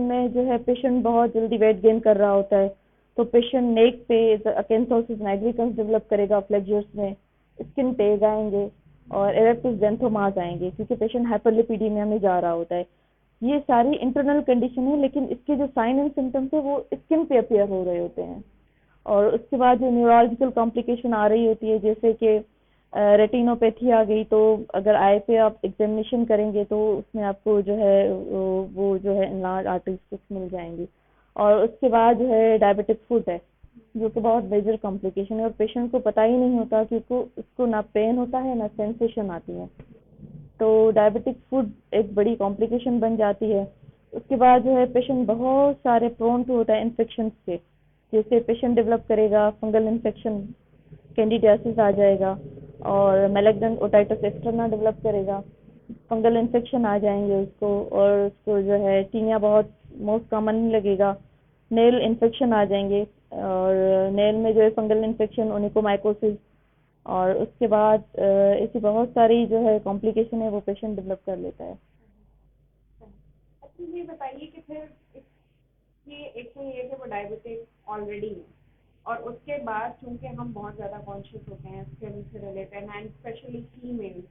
में जो है पेशेंट बहुत जल्दी वेट गेन कर रहा होता है, तो पेशेंट नेक पे अकेंथोसिस नाइग्रिकन्स डेवलप करेगा, फ्लेक्सर्स में स्किन पेज आएंगे और एरेक्टस जेंथोमास आएंगे, क्योंकि पेशेंट हाइपरलिपिडीमिया में जा रहा होता है। ये सारी इंटरनल कंडीशन है, लेकिन इसके जो साइन एंड सिम्टम्स है वो स्किन पे अपीयर हो रहे होते हैं। और उसके बाद जो न्यूरोलॉजिकल कॉम्प्लिकेशन आ रही होती है, जैसे कि रेटिनोपैथी आ गई, तो अगर आई पे आप एग्जामिनेशन करेंगे तो उसमें आपको जो है वो जो है इनलार्ज आर्टरीज मिल जाएंगी। और उसके बाद जो है डायबिटिक फुट है, जो कि बहुत मेजर कॉम्प्लिकेशन है और पेशेंट को पता ही नहीं होता कि उसको ना पेन होता है ना सेंसेशन आती है। तो डायबिटिक फुट एक बड़ी कॉम्प्लिकेशन बन जाती है। उसके बाद जो है पेशेंट बहुत सारे प्रोन टू होता है इन्फेक्शन से, जैसे पेशेंट डेवलप करेगा फंगल इन्फेक्शन, कैंडिडियासिस आ जाएगा, और मैलेग्नेंट ओटाइटिस एक्सटर्ना डेवलप करेगा, फंगल इन्फेक्शन आ जाएंगे उसको, और उसको जो है टीनिया बहुत मोस्ट कॉमन लगेगा, नेल इन्फेक्शन आ जाएंगे, और नेल में जो है फंगल इन्फेक्शन, ओनिकोमाइकोसिस, और उसके बाद ऐसी बहुत सारी जो है कॉम्प्लिकेशन है वो पेशेंट डेवलप कर लेता है। अच्छा ये बताइए कि फिर ये एक तो ये कि वो डायबिटिक ऑलरेडी है, और उसके बाद चूंकि हम बहुत ज़्यादा कॉन्शियस होते हैं स्किन से रिलेटेड एंड स्पेशली फीमेल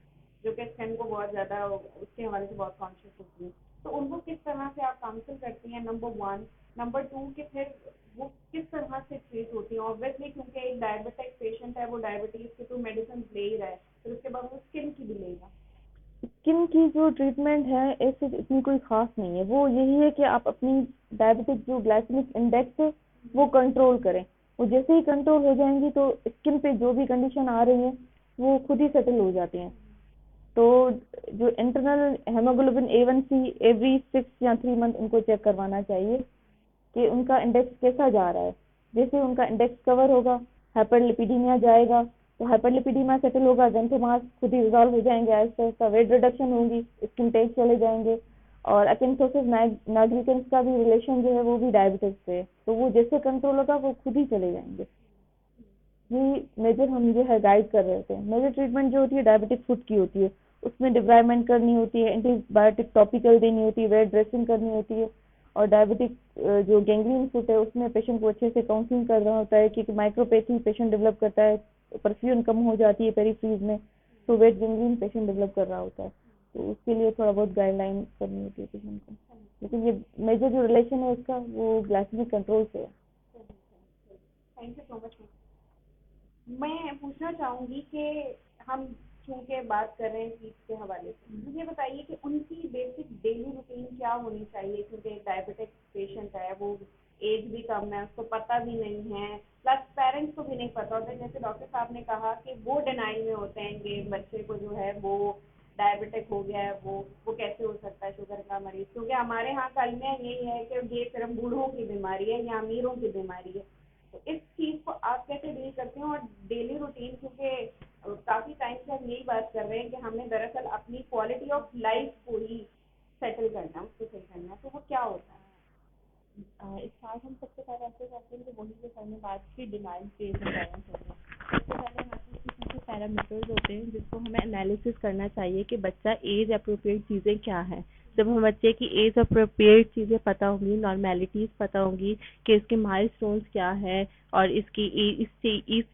जो कि स्किन को बहुत ज़्यादा उसके हवाले से बहुत कॉन्शियस होती है, तो उनको किस तरह से आप काउंसिल करती हैं, नंबर वन। नंबर टू कि फिर वो किस तरह से ट्रीट होती हैं, ऑब्वियसली क्योंकि एक डायबिटिक पेशेंट है वो डायबिटीज़ के तो मेडिसिन ले ही रहा है, फिर उसके बाद वो स्किन की भी लेगा। स्किन की जो ट्रीटमेंट है ऐसे इतनी कोई खास नहीं है, वो यही है कि आप अपनी डायबिटिक जो ग्लाइसेमिक इंडेक्स है वो कंट्रोल करें। वो जैसे ही कंट्रोल हो जाएंगी तो स्किन पे जो भी कंडीशन आ रही है वो खुद ही सेटल हो जाती हैं। तो जो इंटरनल हेमोग्लोबिन A1C एवरी 6 या 3 मंथ उनको चेक करवाना चाहिए कि उनका इंडेक्स कैसा जा रहा है। जैसे उनका इंडेक्स कवर होगा, हाइपरलिपिडीमिया जाएगा, तो हाइपरलिपिडीमिया सेटल होगा, ज़ेंथोमास खुद ही रिजॉल्व हो जाएंगे, आहिस्ता आहिस्ता वेट रिडक्शन होगी, स्किन टेस्ट चले जाएंगे। और अकेंथोसिस नाइग्रिकेंस का भी रिलेशन जो है वो भी डायबिटीज से है, तो वो जैसे कंट्रोल होगा वो खुद ही चले जाएंगे। ये मेजर हम जो है गाइड कर रहे थे। मेजर ट्रीटमेंट जो होती है डायबिटिक फूड की होती है, उसमें डिब्राइमेंट करनी होती है, एंटीबायोटिक टॉपिकल देनी होती है, वेट ड्रेसिंग करनी होती है। और डायबिटिक जो गैंग्रीन फूड है उसमें पेशेंट को अच्छे से काउंसलिंग करना होता है, क्योंकि माइक्रोपैथी पेशेंट डेवलप करता है, परफ्यूजन कम हो जाती है पेरीफ्रीज में, तो वेट गैंग्रीन पेशेंट डेवलप कर रहा होता है, तो उसके लिए थोड़ा बहुत गाइडलाइन करनी होती है पेशेंट को। लेकिन ये मेजर जो रिलेशन है उसका वो ग्लाइसेमिक कंट्रोल से है। Thank you so much. मैं पूछना चाहूँगी कि हम चूँकि बात कर रहे हैं कीट के हवाले से, मुझे बताइए कि उनकी बेसिक डेली रूटीन क्या होनी चाहिए, क्योंकि एक डायबिटिक पेशेंट है, वो एज भी कम है, उसको पता भी नहीं है, प्लस पेरेंट्स को भी नहीं पता होता है। जैसे डॉक्टर साहब ने कहा कि वो डिनाइल में होते हैं कि बच्चे को जो है वो डायबिटिक हो गया है, वो कैसे हो सकता है शुगर का मरीज, क्योंकि हमारे यहाँ कलमे यही है कि ये सिर्फ बूढ़ों की बीमारी है या अमीरों की बीमारी है। तो इस चीज़ को आप कैसे डील करते हैं, और डेली रूटीन, क्योंकि काफ़ी टाइम से हम यही बात कर रहे हैं कि हमने दरअसल अपनी क्वालिटी ऑफ लाइफ को ही सेटल करना है, उसको सही करना है, तो वो क्या होता है? इस बात हम सबसे पहले ऐसे करते हैं कि वही जो सर ने बात की डिनाइल फेज में बैलेंस होगा। सबसे पहले हमारे कुछ ऐसे पैरामीटर्स होते हैं जिसको हमें एनालिसिस करना चाहिए कि बच्चा एज अप्रोप्रिएट चीज़ें क्या हैं। जब हम बच्चे की एज अप्रोप्रिएट चीज़ें पता होंगी, नॉर्मेलिटीज़ पता होंगी कि इसके माइलस्टोन्स क्या है और इसकी इस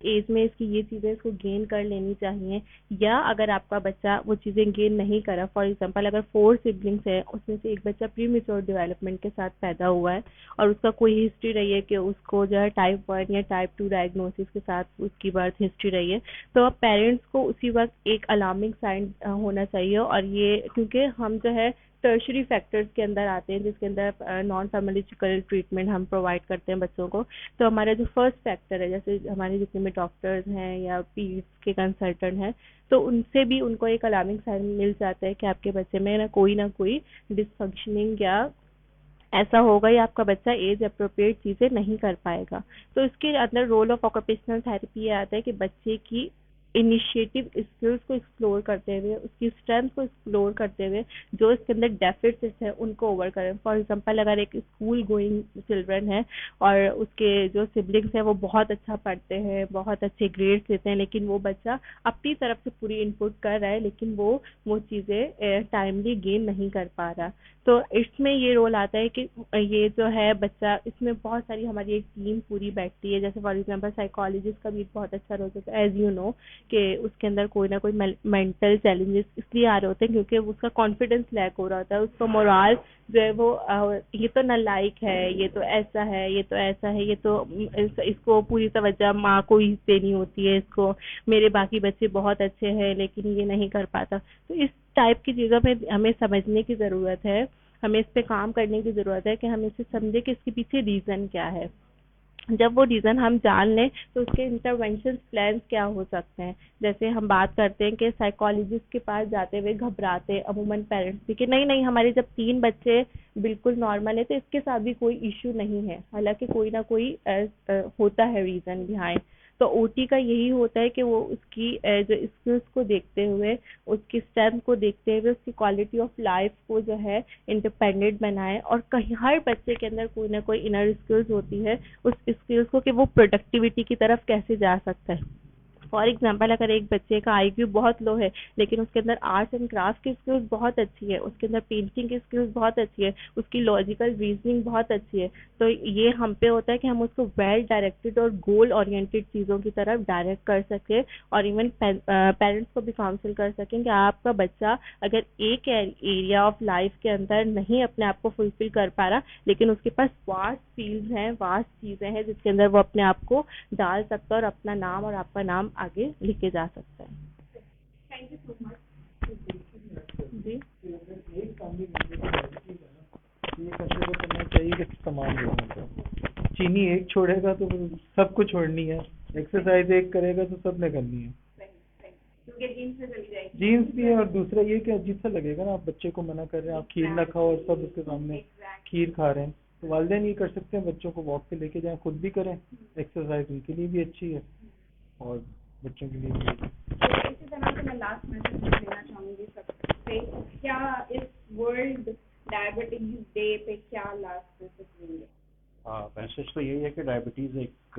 एज में इसकी ये चीज़ें इसको गेन कर लेनी चाहिए, या अगर आपका बच्चा वो चीज़ें गेन नहीं करा, फॉर एग्जांपल अगर 4 सिबलिंग्स हैं उसमें से एक बच्चा प्री मैच्योर डेवलपमेंट के साथ पैदा हुआ है और उसका कोई हिस्ट्री रही है कि उसको जो है टाइप 1 या टाइप 2 डायग्नोसिस के साथ उसकी बर्थ हिस्ट्री रही है, तो अब पेरेंट्स को उसी वक्त एक अलार्मिंग साइन होना चाहिए। और ये क्योंकि हम जो है टर्शरी फैक्टर्स के अंदर आते हैं जिसके अंदर नॉन फार्मास्यूटिकल ट्रीटमेंट हम प्रोवाइड करते हैं बच्चों को, तो हमारा जो फर्स्ट फैक्टर है, जैसे हमारे जितने भी डॉक्टर्स हैं या पीड्स के कंसल्टेंट हैं, तो उनसे भी उनको एक अलार्मिंग साइन मिल जाता है कि आपके बच्चे में ना कोई डिसफंक्शनिंग या ऐसा होगा या आपका बच्चा एज अप्रोप्रिएट चीज़ें नहीं कर पाएगा। तो इसके अंदर रोल ऑफ ऑक्यूपेशनल थेरेपी ये आता है कि बच्चे की इनिशिएटिव स्किल्स को एक्सप्लोर करते हुए, उसकी स्ट्रेंथ को एक्सप्लोर करते हुए जो इसके अंदर डेफिसिट्स है उनको ओवर करें। फॉर एग्जांपल अगर एक स्कूल गोइंग चिल्ड्रन है और उसके जो सिबलिंग्स हैं वो बहुत अच्छा पढ़ते हैं, बहुत अच्छे ग्रेड्स लेते हैं, लेकिन वो बच्चा अपनी तरफ से पूरी इनपुट कर रहा है लेकिन वो चीज़ें टाइमली गेन नहीं कर पा रहा, तो इसमें ये रोल आता है कि ये जो है बच्चा, इसमें बहुत सारी हमारी एक टीम पूरी बैठती है। जैसे फॉर एग्जांपल साइकोलॉजिस्ट का भी बहुत अच्छा रोल होता है, एज यू नो कि उसके अंदर कोई ना कोई मेंटल चैलेंजेस इसलिए आ रहे होते हैं क्योंकि उसका कॉन्फिडेंस लैक हो रहा होता है, उसका मोराल जो है वो ये तो नालायक है, ये तो ऐसा है, ये तो ऐसा है, ये तो इसको पूरी तवज्जो माँ को ही देनी होती है, इसको मेरे बाकी बच्चे बहुत अच्छे हैं लेकिन ये नहीं कर पाता। तो इस टाइप की चीज़ों पे हमें समझने की ज़रूरत है, हमें इस पे काम करने की ज़रूरत है कि हम इसे समझे कि इसके पीछे रीज़न क्या है। जब वो रीज़न हम जान लें तो उसके इंटरवेंशन प्लान्स क्या हो सकते हैं। जैसे हम बात करते हैं कि साइकोलॉजिस्ट के पास जाते हुए घबराते अमूमन पेरेंट्स भी कि नहीं हमारे जब 3 बच्चे बिल्कुल नॉर्मल है तो इसके साथ भी कोई इशू नहीं है, हालांकि कोई ना कोई होता है रीज़न बिहाइंड। तो ओटी का यही होता है कि वो उसकी जो स्किल्स को देखते हुए, उसकी स्ट्रेंथ को देखते हुए उसकी क्वालिटी ऑफ लाइफ को जो है इंडिपेंडेंट बनाए, और कहीं हर बच्चे के अंदर कोई ना कोई इनर स्किल्स होती है, उस स्किल्स को कि वो प्रोडक्टिविटी की तरफ कैसे जा सकता है। फॉर एग्जाम्पल अगर एक बच्चे का IQ बहुत लो है लेकिन उसके अंदर आर्ट्स एंड क्राफ्ट की स्किल्स बहुत अच्छी है, उसके अंदर पेंटिंग की स्किल्स बहुत अच्छी है, उसकी लॉजिकल रीजनिंग बहुत अच्छी है, तो ये हम पे होता है कि हम उसको वेल डायरेक्टेड और गोल ओरिएंटेड चीज़ों की तरफ डायरेक्ट कर सके और इवन पेरेंट्स को भी काउंसिल कर सकें कि आपका बच्चा अगर एक एरिया ऑफ लाइफ के अंदर नहीं अपने आप को फुलफिल कर पा रहा लेकिन उसके पास वास्ट फील्ड हैं, वास्ट चीज़ें हैं जिसके अंदर वो अपने आप को डाल सकता है और अपना नाम और आपका नाम आगे लेके जा सकता है। Thank you so much. जी एक फैमिली ये कंसिडर करना चाहिए कि सामान लेना चाहिए। चीनी एक छोड़ेगा तो सबको छोड़नी है, एक्सरसाइज एक करेगा तो सब ने करनी है, क्योंकि जीन्स में चली जाएगी। जीन्स भी है। और दूसरा ये कि अजीब सा लगेगा ना, आप बच्चे को मना कर रहे हैं आप खीर ना खाओ और सब उसके सामने खीर खा रहे हैं, तो वालिदैन ये कर सकते हैं बच्चों को वॉक पे लेके जाएं, खुद भी करें, एक्सरसाइज उनके लिए भी अच्छी है और बच्चों के लिए भी। तो इसी तरह से मैं लास्ट मैसेज देना चाहूँगी सबसे, क्या इस वर्ल्ड डायबिटीज डे पे क्या लास्ट मैसेज देंगे? मैसेज तो यही है कि डायबिटीज़ एक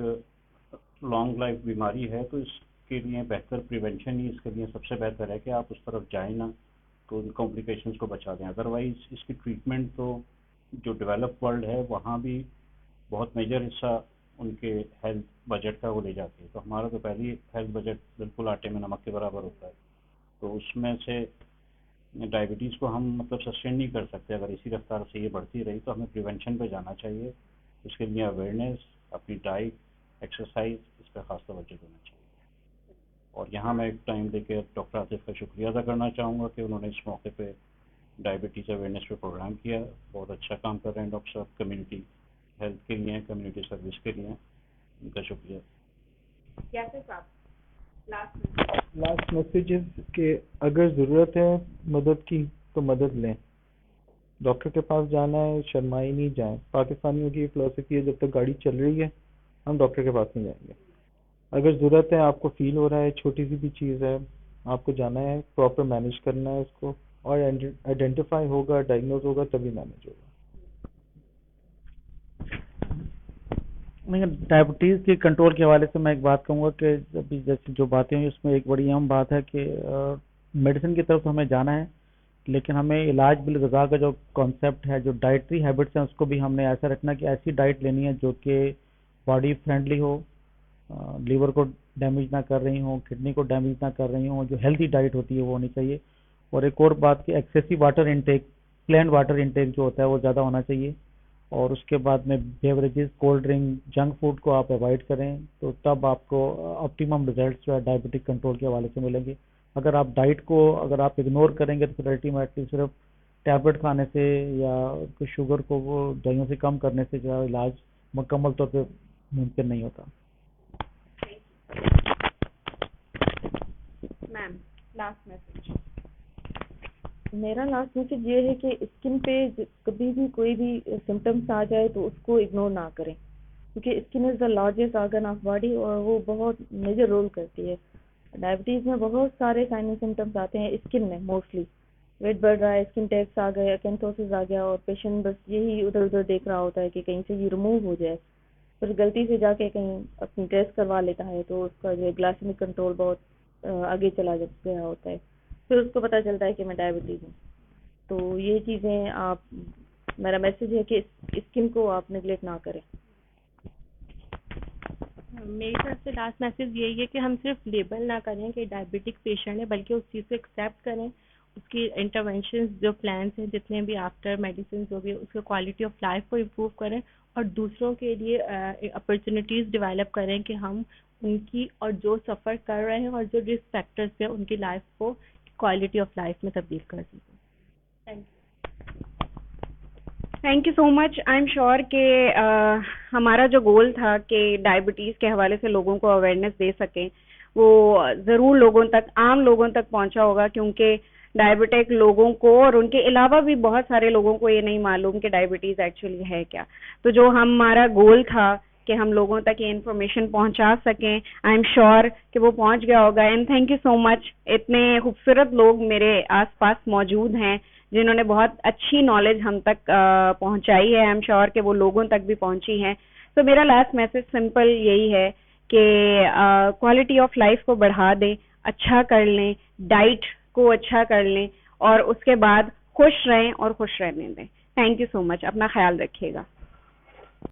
लॉन्ग लाइफ बीमारी है, तो इसके लिए बेहतर प्रिवेंशन ही इसके लिए सबसे बेहतर है कि आप उस तरफ जाएं ना, तो उन कॉम्प्लिकेशंस को बचा दें। अदरवाइज इसकी ट्रीटमेंट तो जो डेवलप वर्ल्ड है वहाँ भी बहुत मेजर हिस्सा उनके हेल्थ बजट का वो ले जाती है, तो हमारा तो पहले ही हेल्थ बजट बिल्कुल आटे में नमक के बराबर होता है, तो उसमें से डायबिटीज़ को हम मतलब सस्टेन नहीं कर सकते। अगर इसी रफ्तार से ये बढ़ती रही तो हमें प्रिवेंशन पे जाना चाहिए, उसके लिए अवेयरनेस, अपनी डाइट, एक्सरसाइज, इस पर खास तवज्जो देना चाहिए। और यहाँ मैं एक टाइम देकर डॉक्टर आतिफ का शुक्रिया अदा करना चाहूँगा कि उन्होंने इस मौके पे डायबिटीज़ अवेयरनेस पे प्रोग्राम किया। बहुत अच्छा काम कर रहे हैं डॉक्टर साहब, कम्युनिटी हेल्थ के लिए, कम्युनिटी सर्विस के लिए, उनका शुक्रिया। कैसे साहब लास्ट मैसेज कि अगर ज़रूरत है मदद की तो मदद लें, डॉक्टर के पास जाना है शर्माई नहीं जाएं। पाकिस्तानियों की फिलॉसफी है जब तक गाड़ी चल रही है हम डॉक्टर के पास नहीं जाएंगे। अगर ज़रूरत है, आपको फील हो रहा है, छोटी सी भी चीज़ है, आपको जाना है, प्रॉपर मैनेज करना है उसको, और आइडेंटिफाई होगा, डायग्नोज होगा तभी मैनेज होगा। डायबिटीज़ के कंट्रोल के हवाले से मैं एक बात कहूँगा कि अभी जैसे जो बातें हुई उसमें एक बड़ी अहम बात है कि मेडिसिन की तरफ तो हमें जाना है, लेकिन हमें इलाज बिल ग़िज़ा का जो कॉन्सेप्ट है, जो डाइटरी हैबिट्स हैं, उसको भी हमने ऐसा रखना कि ऐसी डाइट लेनी है जो कि बॉडी फ्रेंडली हो, लीवर को डैमेज ना कर रही हो, किडनी को डैमेज ना कर रही हो, जो हेल्दी डाइट होती है वो होनी चाहिए। और एक और बात कि excessive water intake, plain water intake जो होता है वो ज़्यादा होना चाहिए। और उसके बाद में beverages, cold drink, junk food को आप अवॉइड करें, तो तब आपको ऑप्टिमम रिजल्ट्स जो है डायबिटिक कंट्रोल के हवाले से मिलेंगे। अगर आप डाइट को अगर आप इग्नोर करेंगे तो फिर अल्टीमेटली सिर्फ टैबलेट खाने से या शुगर को वो दवाइयों से कम करने से जो है इलाज मुकम्मल तौर पर मुमकिन नहीं होता। Ma'am last message. मेरा लास्ट मैसेज ये है कि स्किन पे कभी भी कोई भी सिम्टम्स आ जाए तो उसको इग्नोर ना करें, क्योंकि skin is the largest organ of body और वो बहुत मेजर रोल करती है। डायबिटीज़ में बहुत सारे साइन एंड सिम्टम्स आते हैं स्किन में, मोस्टली वेट बढ़ रहा है, स्किन टैक्स आ गया, कैंथोसिस आ गया, और पेशेंट बस यही उधर उधर देख रहा होता है कि कहीं से ये रिमूव हो जाए, फिर गलती से जाके कहीं अपनी टेस्ट करवा लेता है तो उसका जो ग्लाइसेमिक कंट्रोल बहुत आगे चला गया होता है, फिर उसको पता चलता है कि मैं डायबिटीज़ हूँ। तो ये चीज़ें आप, मेरा मैसेज है कि स्किन को आप नेगलेक्ट ना करें। मेरी तरफ से लास्ट मैसेज यही है कि हम सिर्फ लेबल ना करें कि डायबिटिक पेशेंट है, बल्कि उस चीज़ को एक्सेप्ट करें, उसकी इंटरवेंशंस जो प्लान्स हैं जितने भी आफ्टर मेडिसिन जो भी, उसके क्वालिटी ऑफ लाइफ को इम्प्रूव करें और दूसरों के लिए अपॉर्चुनिटीज़ डेवलप करें कि हम उनकी और जो सफ़र कर रहे हैं और जो रिस्क फैक्टर्स पे उनकी लाइफ को क्वालिटी ऑफ लाइफ में तब्दील कर सकें। Thank you so much. I am sure कि हमारा जो गोल था कि डायबिटीज़ के हवाले से लोगों को अवेयरनेस दे सकें, वो ज़रूर लोगों तक, आम लोगों तक पहुंचा होगा, क्योंकि डायबिटिक लोगों को और उनके अलावा भी बहुत सारे लोगों को ये नहीं मालूम कि डायबिटीज़ एक्चुअली है क्या। तो जो हमारा गोल था कि हम लोगों तक ये इन्फॉर्मेशन पहुंचा सकें, आई एम श्योर कि वो पहुंच गया होगा। And thank you so much. इतने खूबसूरत लोग मेरे आसपास मौजूद हैं जिन्होंने बहुत अच्छी नॉलेज हम तक पहुंचाई है। आई एम श्योर कि वो लोगों तक भी पहुंची है। तो मेरा लास्ट मैसेज सिंपल यही है कि क्वालिटी ऑफ लाइफ को बढ़ा दें, अच्छा कर लें, डाइट को अच्छा कर लें और उसके बाद खुश रहें और खुश रहने दें। थैंक यू सो मच, अपना ख्याल रखिएगा।